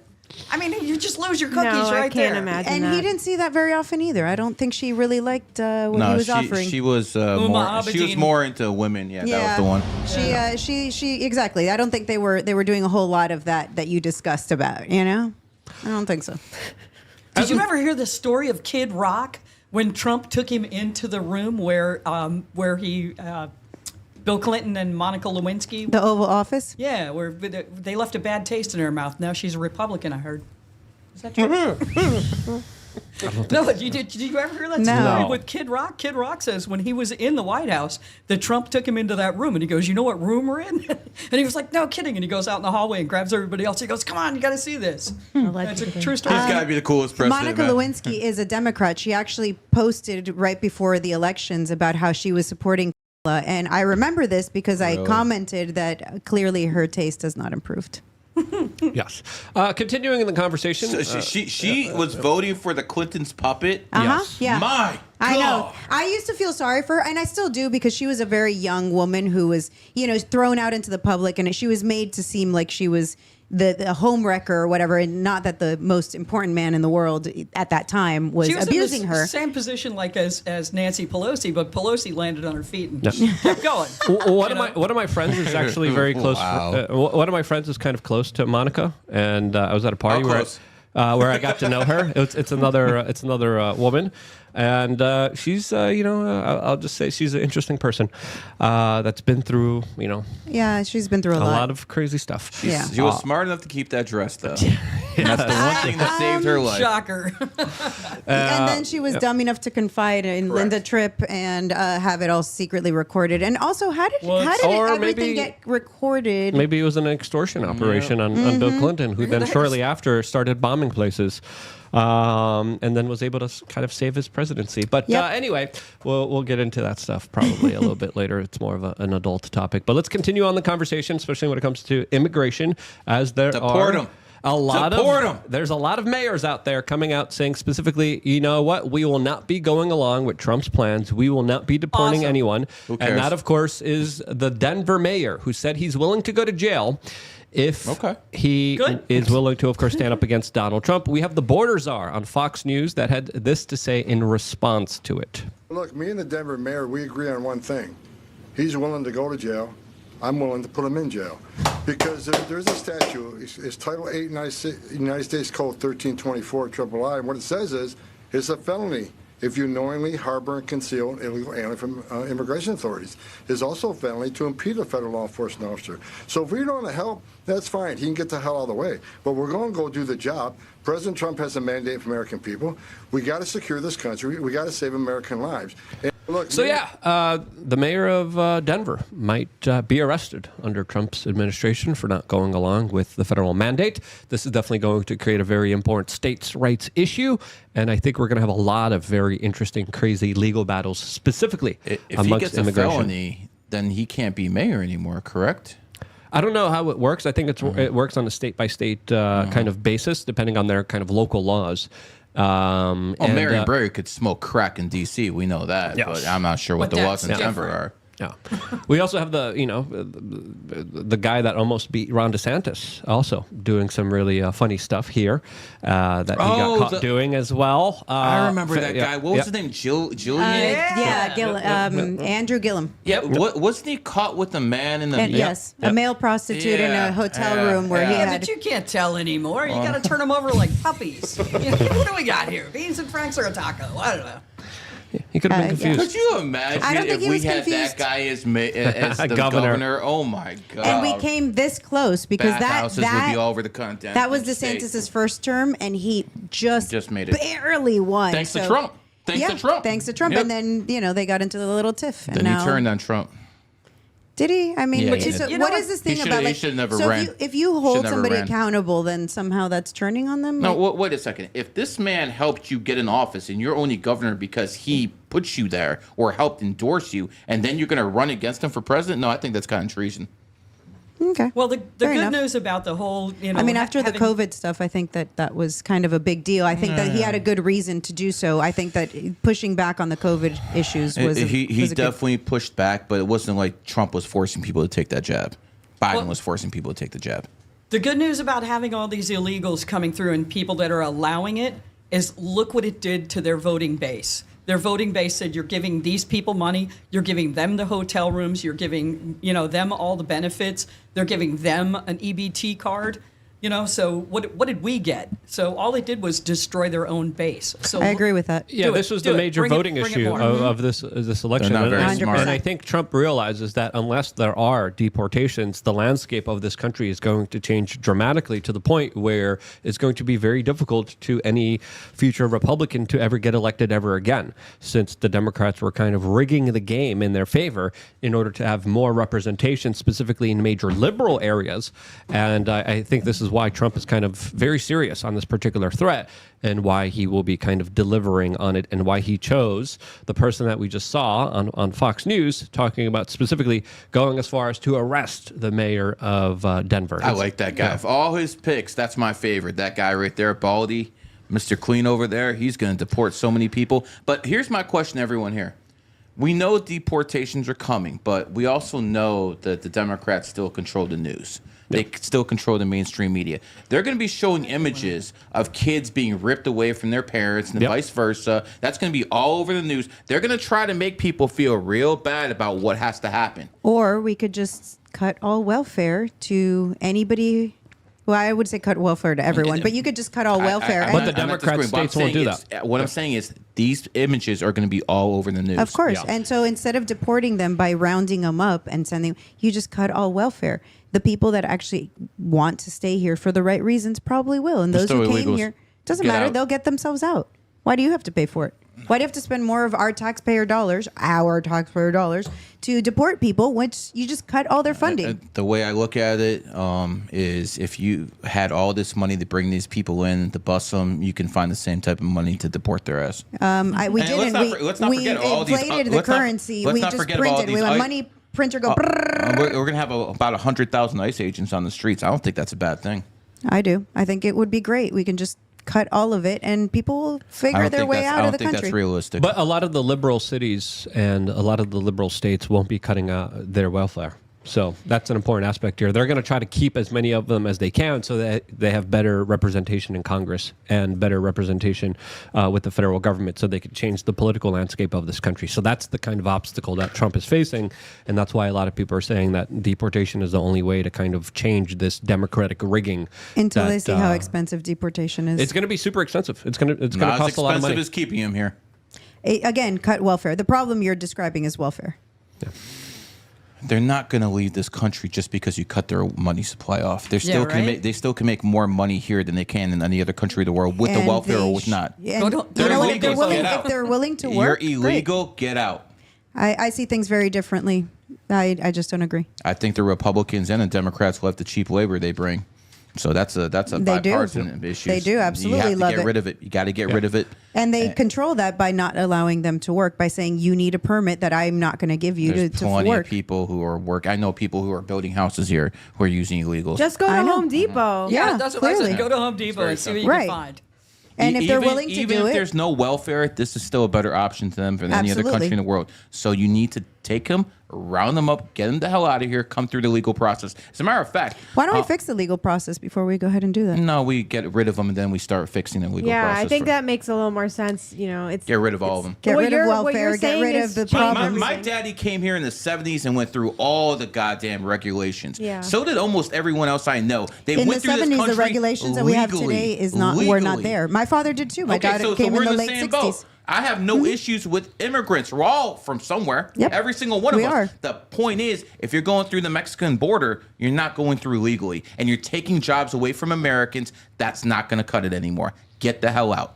I mean, you just lose your cookies
No,
right
I can't
there.
imagine
And
that.
he didn't see that very often either. I don't think she really liked what he
No,
was offering.
she was
Uma
more. She was
Abedin.
more into women. Yeah, that was the one.
She exactly. I don't think they were doing a whole lot of that you discussed about. You know, I don't think so.
Did you ever hear the story of Kid Rock when Trump took him into the room where he Bill Clinton and Monica Lewinsky?
The Oval Office.
Yeah, where they left a bad taste in her mouth. Now she's a Republican, I heard. Is that true? No, did you ever hear that
No.
story
No.
with Kid Rock? Kid Rock says when he was in the White House, that Trump took him into that room and he goes, "You know what room we're in?" And he was like, "No kidding." And he goes out in the hallway and grabs everybody else. He goes, "Come on, you got to see this." That's a true story.
He's got to be the coolest president.
Monica
man.
Lewinsky is a Democrat. She actually posted right before the elections about how she was supporting And I remember this because I commented that clearly her taste has not improved.
Yes. Continuing in the conversation.
So she was voting for the Clintons' puppet?
Yes.
Yeah.
My
I know.
God.
I used to feel sorry for her, and I still do, because she was a very young woman who was, thrown out into the public, and she was made to seem like she was the home wrecker or whatever, and not that the most important man in the world at that time was abusing
in
her.
Same position like as Nancy Pelosi, but Pelosi landed on her feet and kept going.
One of my friends is actually very close.
Wow.
One of my friends is kind of close to Monica, and I was at a party where I got to know her. It's another woman, and she's I'll just say she's an interesting person that's been through
Yeah, she's been through a
lot of crazy stuff.
She was smart enough to keep that dress, though. That's the one thing that saved her life.
Shocker.
And then she was dumb enough to confide in Linda Tripp and have it all secretly recorded. And also, how did everything get recorded?
Maybe it was an extortion operation on Bill Clinton, who then shortly after started bombing places. And then was able to kind of save his presidency. But anyway, we'll get into that stuff probably a little bit later. It's more of an adult topic. But let's continue on the conversation, especially when it comes to immigration, as there
Deport
are
'em.
There's a lot of mayors out there coming out saying specifically, you know what, we will not be going along with Trump's plans. We will not be deporting anyone.
Who cares?
And that, of course, is the Denver mayor, who said he's willing to go to jail if he is willing to, of course, stand up against Donald Trump. We have the border czar on Fox News that had this to say in response to it.
Look, me and the Denver mayor, we agree on one thing. He's willing to go to jail. I'm willing to put him in jail. Because there's a statute, it's Title 8 United States Code 1324 III, and what it says is, it's a felony if you knowingly harbor and conceal illegal alien from immigration authorities. It's also a felony to impede a federal law enforcement officer. So if we don't want to help, that's fine. He can get the hell out of the way. But we're going to go do the job. President Trump has a mandate for American people. We got to secure this country. We got to save American lives. And look,
the mayor of Denver might be arrested under Trump's administration for not going along with the federal mandate. This is definitely going to create a very important states' rights issue, and I think we're going to have a lot of very interesting, crazy legal battles, specifically
if
amongst
he gets
immigration.
a felony, then he can't be mayor anymore, correct?
I don't know how it works. I think it works on a state-by-state kind of basis, depending on their kind of local laws.
Marion Barry could smoke crack in D.C. We know that, but I'm not sure what the laws in Denver are.
Yeah. We also have the guy that almost beat Ron DeSantis also doing some really funny stuff here that he got caught doing as well.
I remember that guy. What was his name? Julian?
Andrew Gillum.
Yeah. Wasn't he caught with a man in the...
Yes, a male prostitute in a hotel room where he had...
But you can't tell anymore. You got to turn them over like puppies. What do we got here? Beans and Franks or a taco? I don't know.
He could have been confused.
Could you imagine if we had that guy as the governor? Oh my God!
And we came this close because
Bathhouses would be all over the content.
That was DeSantis' first term, and he just made it. Barely won.
Thanks to Trump.
Thanks to Trump. Yep. And then they got into the little tiff. And
then he turned on Trump.
Did he? I mean, what is this thing about?
He should have never
so
ran.
If you hold somebody accountable, then somehow that's turning on them?
No, wait a second. If this man helped you get in office and you're only governor because he put you there or helped endorse you, and then you're going to run against him for president? No, I think that's kind of treason.
Okay.
Well, the good news about the whole,
I mean, after the COVID stuff, I think that was kind of a big deal. I think that he had a good reason to do so. I think that pushing back on the COVID issues was
he definitely pushed back, but it wasn't like Trump was forcing people to take that jab. Biden was forcing people to take the jab.
The good news about having all these illegals coming through and people that are allowing it is look what it did to their voting base. Their voting base said you're giving these people money, you're giving them the hotel rooms, you're giving them all the benefits, they're giving them an EBT card. So what did we get? So all it did was destroy their own base. So
I agree with that.
Yeah, this was the major voting issue of this election.
They're not very smart.
And I think Trump realizes that unless there are deportations, the landscape of this country is going to change dramatically to the point where it's going to be very difficult to any future Republican to ever get elected ever again, since the Democrats were kind of rigging the game in their favor in order to have more representation, specifically in major liberal areas. And I think this is why Trump is kind of very serious on this particular threat and why he will be kind of delivering on it and why he chose the person that we just saw on Fox News talking about specifically going as far as to arrest the mayor of Denver.
I like that guy. Of all his picks, that's my favorite. That guy right there, Baldy, Mr. Clean over there, he's going to deport so many people. But here's my question to everyone here. We know deportations are coming, but we also know that the Democrats still control the news. They still control the mainstream media. They're going to be showing images of kids being ripped away from their parents and vice versa. That's going to be all over the news. They're going to try to make people feel real bad about what has to happen.
Or we could just cut all welfare to anybody. Well, I would say cut welfare to everyone, but you could just cut all welfare.
But the Democrat states won't do that.
What I'm saying is these images are going to be all over the news.
Of course. And so instead of deporting them by rounding them up and sending, you just cut all welfare. The people that actually want to stay here for the right reasons probably will. And those who came here, doesn't matter. They'll get themselves out. Why do you have to pay for it? Why do you have to spend more of our taxpayer dollars, to deport people, which you just cut all their funding?
The way I look at it is if you had all this money to bring these people in, to bus them, you can find the same type of money to deport their ass.
We didn't. We inflated the currency. We just printed. We let money printer go.
We're going to have about 100,000 ICE agents on the streets. I don't think that's a bad thing.
I do. I think it would be great. We can just cut all of it and people will figure their way out of the country. I don't think
that's realistic.
But a lot of the liberal cities and a lot of the liberal states won't be cutting their welfare. So that's an important aspect here. They're going to try to keep as many of them as they can so that they have better representation in Congress and better representation with the federal government so they can change the political landscape of this country. So that's the kind of obstacle that Trump is facing. And that's why a lot of people are saying that deportation is the only way to kind of change this democratic rigging.
Until they see how expensive deportation is.
It's going to be super expensive. It's going to cost a lot of money.
Not as expensive as keeping him here.
Again, cut welfare. The problem you're describing is welfare.
Yeah.
They're not going to leave this country just because you cut their money supply off. They still can make more money here than they can in any other country of the world with the welfare or with not.
If they're willing to work,
you're illegal. Great. Get out.
I see things very differently. I just don't agree.
I think the Republicans and the Democrats love the cheap labor they bring. So that's a bipartisan issue.
They do absolutely love it.
You have to get rid of it. You got to get rid of it.
And they control that by not allowing them to work, by saying you need a permit that I'm not going to give you to work. There's
plenty of people who are I know people who are building houses here who are using illegals.
Just go to Home Depot.
Yeah, that's what I said. Go to Home Depot and see what you can find.
And if they're willing to do it.
Even if there's no welfare, this is still a better option to them than any other country in the world. So you need to take them, round them up, get them the hell out of here, come through the legal process. As a matter of fact.
Why don't we fix the legal process before we go ahead and do that?
No, we get rid of them and then we start fixing the legal process.
Yeah, I think that makes a little more sense. You know,
get rid of all of them.
Get rid of welfare, get rid of the problems.
My daddy came here in the 70s and went through all the goddamn regulations. Yeah. So did almost everyone else I know. They
in
went
the
through
70s,
this country
the regulations that we have today were not there. My father did too. My dad came in the late 60s.
I have no issues with immigrants. We're all from somewhere.
Yep.
Every single one of us. The point is, if you're going through the Mexican border, you're not going through legally. And you're taking jobs away from Americans. That's not going to cut it anymore. Get the hell out.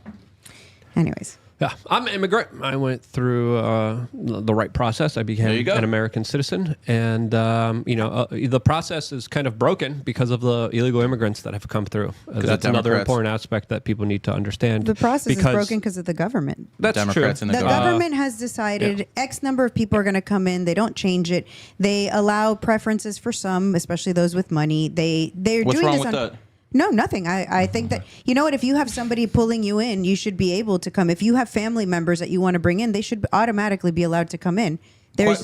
Anyways.
Yeah, I'm an immigrant. I went through the right process. I became an American citizen. And, the process is kind of broken because of the illegal immigrants that have come through. That's another important aspect that people need to understand.
The process is broken because of the government.
That's
Democrats
true.
And
the government has decided X number of people are going to come in. They don't change it. They allow preferences for some, especially those with money. They're
What's
doing
wrong
this
with that?
No, nothing. I think that, you know what, if you have somebody pulling you in, you should be able to come. If you have family members that you want to bring in, they should automatically be allowed to come in.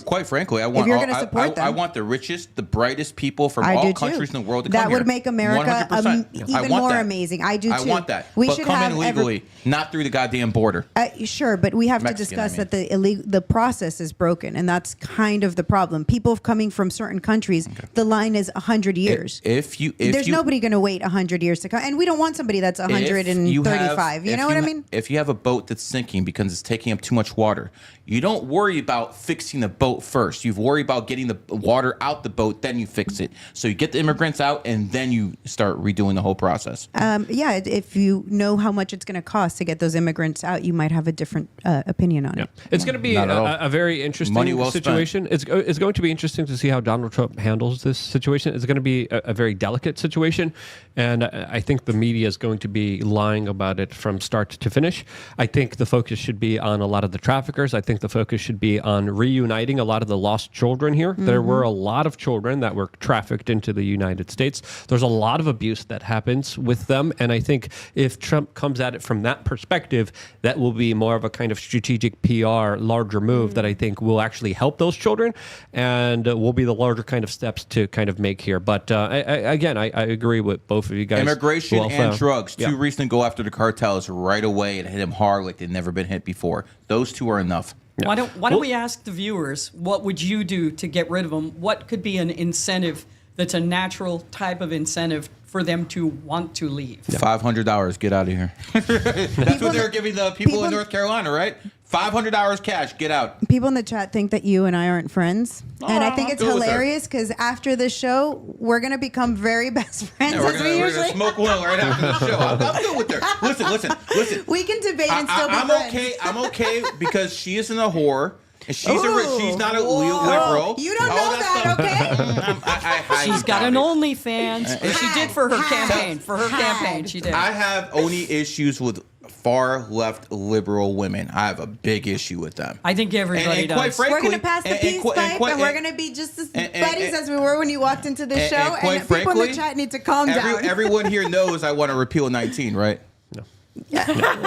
Quite frankly, I want the richest, the brightest people from all countries in the world to come here.
That would make America even more amazing. I do too.
I want that.
We
but
should
come
have
in legally, not through the goddamn border.
Sure, but we have to discuss that the process is broken, and that's kind of the problem. People coming from certain countries, the line is 100 years. There's nobody going to wait 100 years to come, and we don't want somebody that's 135. You know what I mean?
If you have a boat that's sinking because it's taking up too much water, you don't worry about fixing the boat first. You worry about getting the water out the boat, then you fix it. So you get the immigrants out, and then you start redoing the whole process.
Yeah, if you know how much it's going to cost to get those immigrants out, you might have a different opinion on it.
It's going to be a very interesting situation. It's going to be interesting to see how Donald Trump handles this situation. It's going to be a very delicate situation, and I think the media is going to be lying about it from start to finish. I think the focus should be on a lot of the traffickers. I think the focus should be on reuniting a lot of the lost children here. There were a lot of children that were trafficked into the United States. There's a lot of abuse that happens with them, and I think if Trump comes at it from that perspective, that will be more of a kind of strategic PR, larger move that I think will actually help those children, and will be the larger kind of steps to kind of make here. But I agree with both of you guys.
Immigration and drugs. Two reasons go after the cartels right away and hit them hard like they've never been hit before. Those two are enough.
Yeah. Why don't we ask the viewers, what would you do to get rid of them? What could be an incentive that's a natural type of incentive for them to want to leave?
$500, get out of here. That's what they're giving the people in North Carolina, right? $500 cash, get out.
People in the chat think that you and I aren't friends. And I think it's hilarious because after the show, we're going to become very best friends.
We're going to smoke one right after the show. I'm good with her. Listen.
We can debate and still be friends.
I'm okay because she isn't a whore. And she's not a liberal.
You don't know that, okay?
She's got an OnlyFans. She did for her campaign. For her campaign, she did.
I have only issues with far left liberal women. I have a big issue with them.
I think everybody does.
Quite frankly,
we're going to pass the peace pipe, and we're going to be just as buddies as we were when you walked into the show. And people in the chat need to calm down.
Everyone here knows I want to repeal 19, right?
No.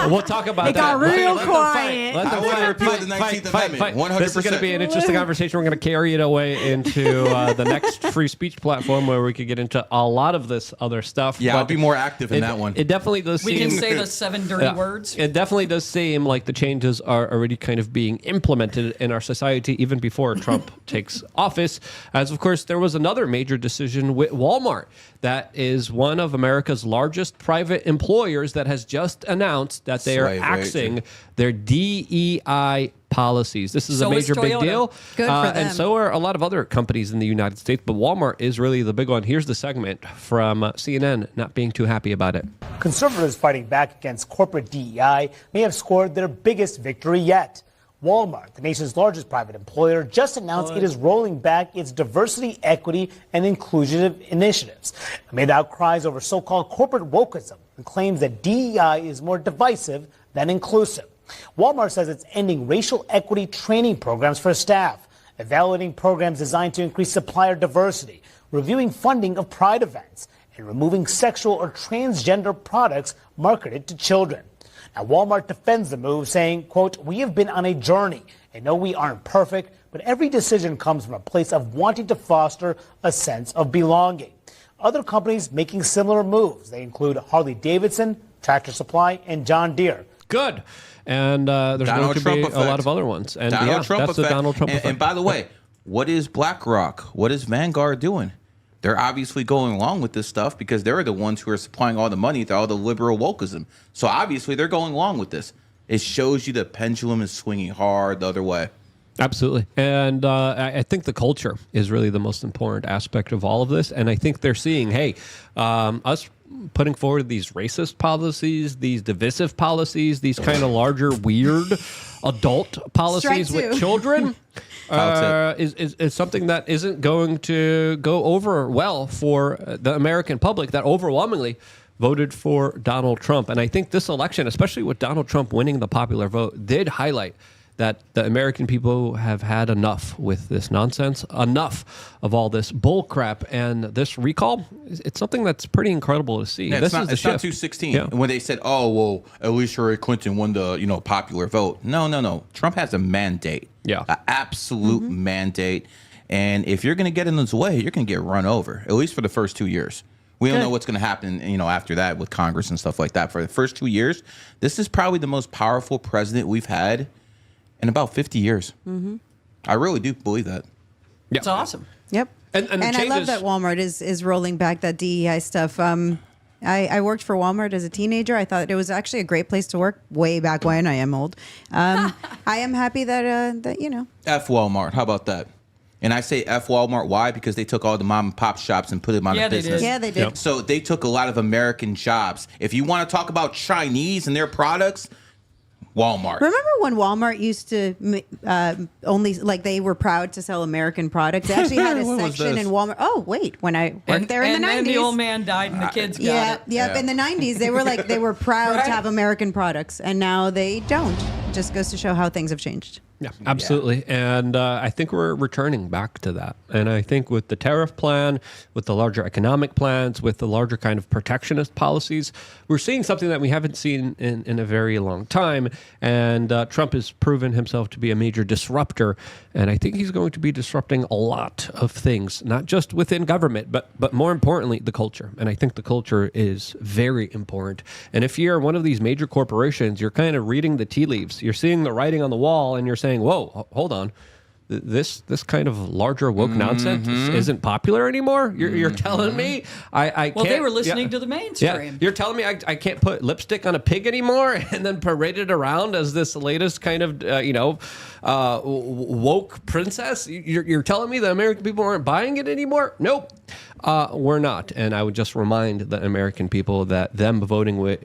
We'll talk about that.
It got real quiet.
I want to repeal the 19th Amendment. 100%.
This is going to be an interesting conversation. We're going to carry it away into the next free speech platform where we could get into a lot of this other stuff.
Yeah, I'll be more active in that one.
It definitely does seem...
We can say the 7 dirty words.
It definitely does seem like the changes are already kind of being implemented in our society even before Trump takes office. As, of course, there was another major decision with Walmart. That is one of America's largest private employers that has just announced that they are axing their DEI policies. This is a major big deal.
Good for them.
And so are a lot of other companies in the United States, but Walmart is really the big one. Here's the segment from CNN not being too happy about it.
Conservatives fighting back against corporate DEI may have scored their biggest victory yet. Walmart, the nation's largest private employer, just announced it is rolling back its diversity, equity, and inclusive initiatives amid outcries over so-called corporate wokeism and claims that DEI is more divisive than inclusive. Walmart says it's ending racial equity training programs for staff, evaluating programs designed to increase supplier diversity, reviewing funding of pride events, and removing sexual or transgender products marketed to children. Now, Walmart defends the move, saying, quote, "We have been on a journey and know we aren't perfect, but every decision comes from a place of wanting to foster a sense of belonging." Other companies making similar moves. They include Harley-Davidson, Tractor Supply, and John Deere.
Good. And there's going to be a lot of other ones. And that's the Donald Trump effect.
And by the way, what is BlackRock? What is Vanguard doing? They're obviously going along with this stuff because they're the ones who are supplying all the money to all the liberal wokeism. So obviously they're going along with this. It shows you the pendulum is swinging hard the other way.
Absolutely. And I think the culture is really the most important aspect of all of this. And I think they're seeing, hey, us putting forward these racist policies, these divisive policies, these kind of larger, weird adult policies with children is something that isn't going to go over well for the American public that overwhelmingly voted for Donald Trump. And I think this election, especially with Donald Trump winning the popular vote, did highlight that the American people have had enough with this nonsense, enough of all this bull crap, and this recall, it's something that's pretty incredible to see.
Yeah,
this
it's not 216. Yeah. When they said, oh, well, at least Hillary Clinton won the popular vote. No. Trump has a mandate.
Yeah.
An absolute mandate. And if you're going to get in his way, you're going to get run over, at least for the first 2 years. We don't know what's going to happen, after that with Congress and stuff like that. For the first 2 years, this is probably the most powerful president we've had in about 50 years. I really do believe that.
It's awesome.
Yep.
And
I love that Walmart is rolling back that DEI stuff. I worked for Walmart as a teenager. I thought it was actually a great place to work way back when. I am old. I am happy that
F Walmart. How about that? And I say F Walmart. Why? Because they took all the mom and pop shops and put them out of business.
Yeah, they did.
Yep.
So they took a lot of American jobs. If you want to talk about Chinese and their products, Walmart.
Remember when Walmart used to only, like, they were proud to sell American products? They actually had a
When was
section
this?
in Walmart. Oh, wait, when I worked there in the 90s.
And then the old man died and the kids got
Yeah,
it.
yep. In the 90s, they were proud
Right.
to have American products, and now they don't. It just goes to show how things have changed.
Yeah, absolutely. And I think we're returning back to that. And I think with the tariff plan, with the larger economic plans, with the larger kind of protectionist policies, we're seeing something that we haven't seen in a very long time. And Trump has proven himself to be a major disruptor. And I think he's going to be disrupting a lot of things, not just within government, but more importantly, the culture. And I think the culture is very important. And if you're one of these major corporations, you're kind of reading the tea leaves. You're seeing the writing on the wall, and you're saying, whoa, hold on. This kind of larger woke nonsense isn't popular anymore. You're telling me I can't.
Well, they were listening to the mainstream.
Yeah, you're telling me I can't put lipstick on a pig anymore and then parade it around as this latest kind of woke princess. You're telling me the American people aren't buying it anymore? Nope, we're not. And I would just remind the American people that them voting with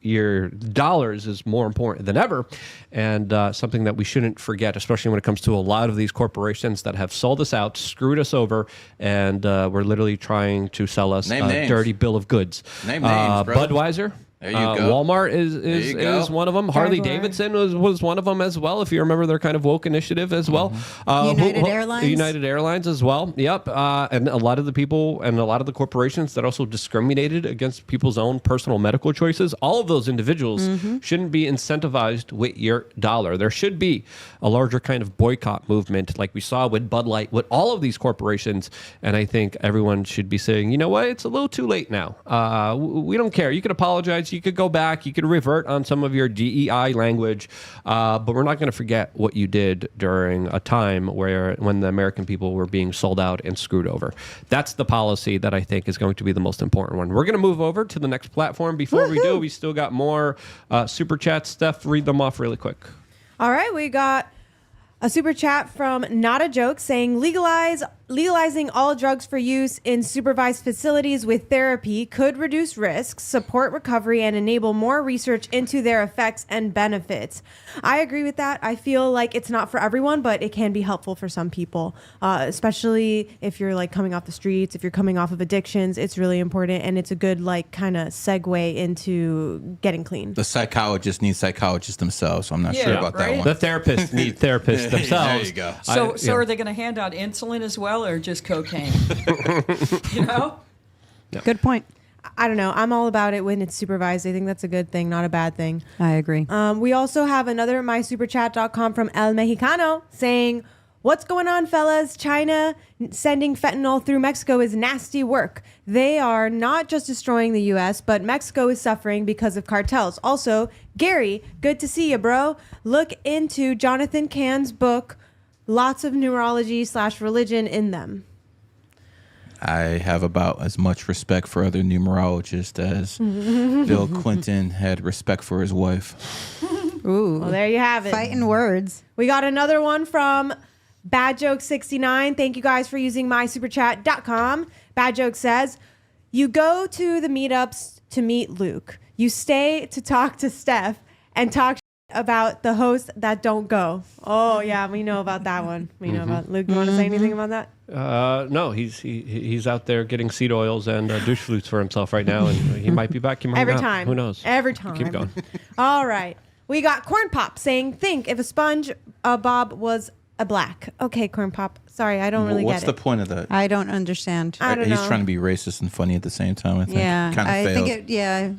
your dollars is more important than ever, and something that we shouldn't forget, especially when it comes to a lot of these corporations that have sold us out, screwed us over, and we're literally trying to sell us a dirty bill of goods.
Name names, brother.
Budweiser.
There you go.
Walmart is one of them. Harley Davidson was one of them as well. If you remember their kind of woke initiative as well.
United Airlines.
United Airlines as well. Yep. And a lot of the people and a lot of the corporations that also discriminated against people's own personal medical choices. All of those individuals shouldn't be incentivized with your dollar. There should be a larger kind of boycott movement, like we saw with Bud Light, with all of these corporations. And I think everyone should be saying, you know what, it's a little too late now. We don't care. You could apologize. You could go back. You could revert on some of your DEI language, but we're not going to forget what you did during a time when the American people were being sold out and screwed over. That's the policy that I think is going to be the most important one. We're going to move over to the next platform. Before we do, we still got more super chats. Steph, read them off really quick.
All right, we got a super chat from Not a Joke saying legalizing all drugs for use in supervised facilities with therapy could reduce risks, support recovery, and enable more research into their effects and benefits. I agree with that. I feel like it's not for everyone, but it can be helpful for some people, especially if you're like coming off the streets, if you're coming off of addictions. It's really important, and it's a good like kind of segue into getting clean.
The psychologists need psychologists themselves, so I'm not sure about that one.
The therapists need therapists themselves.
There you go.
So are they going to hand out insulin as well, or just cocaine? You know?
Good point.
I don't know. I'm all about it when it's supervised. I think that's a good thing, not a bad thing.
I agree.
We also have another mysuperchat.com from El Mexicano saying, "What's going on, fellas? China sending fentanyl through Mexico is nasty work. They are not just destroying the U.S., but Mexico is suffering because of cartels. Also, Gary, good to see you, bro. Look into Jonathan Cahn's book, lots of numerology/religion in them."
I have about as much respect for other numerologists as Bill Clinton had respect for his wife.
Ooh.
Well, there you have it.
Fighting words.
We got another one from Bad Joke 69. Thank you guys for using mysuperchat.com. Bad Joke says, "You go to the meetups to meet Luke. You stay to talk to Steph and talk about the hosts that don't go." Oh yeah, we know about that one. We know about Luke. You want to say anything about that?
No, he's out there getting seed oils and douche flutes for himself right now, and he might be back. He might
Every
not.
time.
Who knows?
Every time.
Keep going.
All right. We got Corn Pop saying, "Think if a sponge Bob was a black." Okay, Corn Pop. Sorry, I don't really
What's
get
the
it.
point of that?
I don't understand.
I don't
He's
know.
trying to be racist and funny at the same time, I think.
Yeah.
Kind of
I
failed.
think yeah.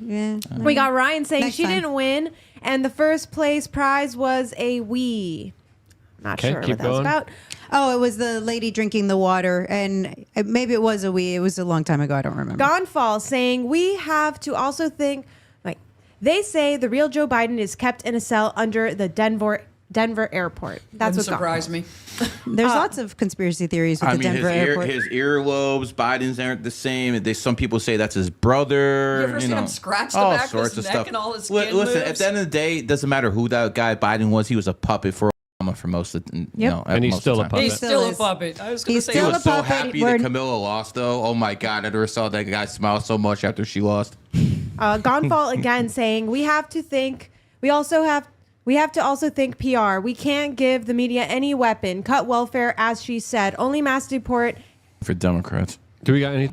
We got Ryan saying
Next
she
time.
didn't win, and the first place prize was a Wii. Not
Okay,
sure
keep
what that was
going.
about.
Oh, it was the lady drinking the water, and maybe it was a we. It was a long time ago. I don't remember.
Gonfall saying we have to also think. Like they say, the real Joe Biden is kept in a cell under the Denver Denver airport. That's
Wouldn't
what got
surprise me.
There's lots of conspiracy theories with the Denver airport.
His earlobes, Biden's aren't the same. Some people say that's his brother.
You ever seen him scratch the back of his neck and all his skin
Listen,
moves?
at the end of the day, it doesn't matter who that guy Biden was. He was a puppet for Obama for most of the
and he's still a puppet.
He's still a
is.
puppet. I was going to say
He
still
was
a
so
puppet.
happy that Camilla lost, though. Oh my God, I never saw that guy smile so much after she lost.
Gonfall again saying we have to also think PR. We can't give the media any weapon. Cut welfare, as she said. Only mass deport.
For Democrats.
Do we got any?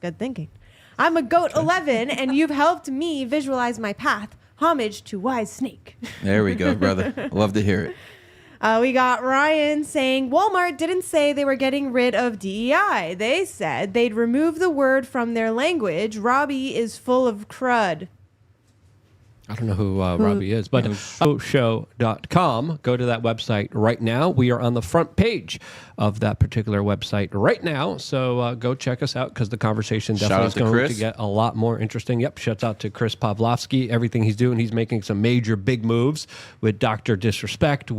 Good thinking. I'm a goat 11, and you've helped me visualize my path. Homage to Wise Snake.
There we go, brother. Love to hear it.
We got Ryan saying Walmart didn't say they were getting rid of DEI. They said they'd remove the word from their language. Robbie is full of crud.
I don't know who Robbie is, but show.com. Go to that website right now. We are on the front page of that particular website right now. So go check us out because the conversation definitely is going to get a lot more interesting. Yep. Shouts out to Chris Pavlovsky. Everything he's doing, he's making some major big moves with Dr. Disrespect.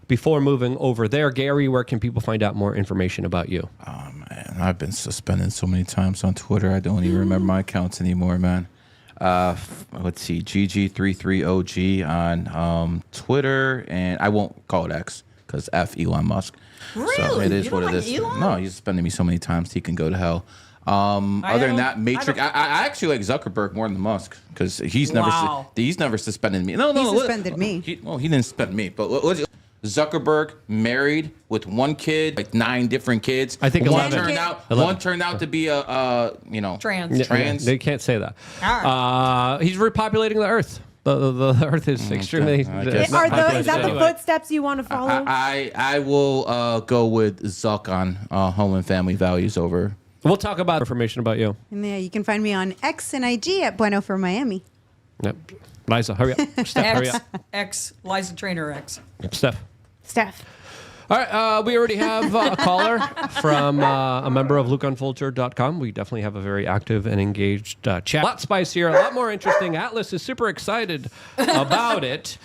Before moving over there, Gary, where can people find out more information about you?
Oh, man. I've been suspended so many times on Twitter. I don't even remember my accounts anymore, man. Let's see, GG33OG on Twitter, and I won't call it X because F Elon Musk.
Really?
So it is
You
what
don't
it
like
is.
Elon?
No, he's suspended me so many times he can go to hell. Other than that, Matrix. I actually like Zuckerberg more than Musk because he's never suspended me. No,
He suspended me.
He didn't suspend me, but Zuckerberg married with one kid, like 9 different kids.
I think
one
11.
turned out to be a
Trans.
trans.
They can't say that. He's repopulating the Earth. The Earth is extremely.
I guess.
Is that the footsteps you want to follow?
I will go with Zuck on home and family values over.
We'll talk about information about you.
And yeah, you can find me on X and IG at Bueno for Miami.
Yep. Liza, hurry up. Steph, hurry up.
X, Liza Trainer X.
Yep, Steph.
Steph.
All right, we already have a caller from a member of LukeOnFulture.com. We definitely have a very active and engaged chat. A lot spicier, a lot more interesting. Atlas is super excited about it.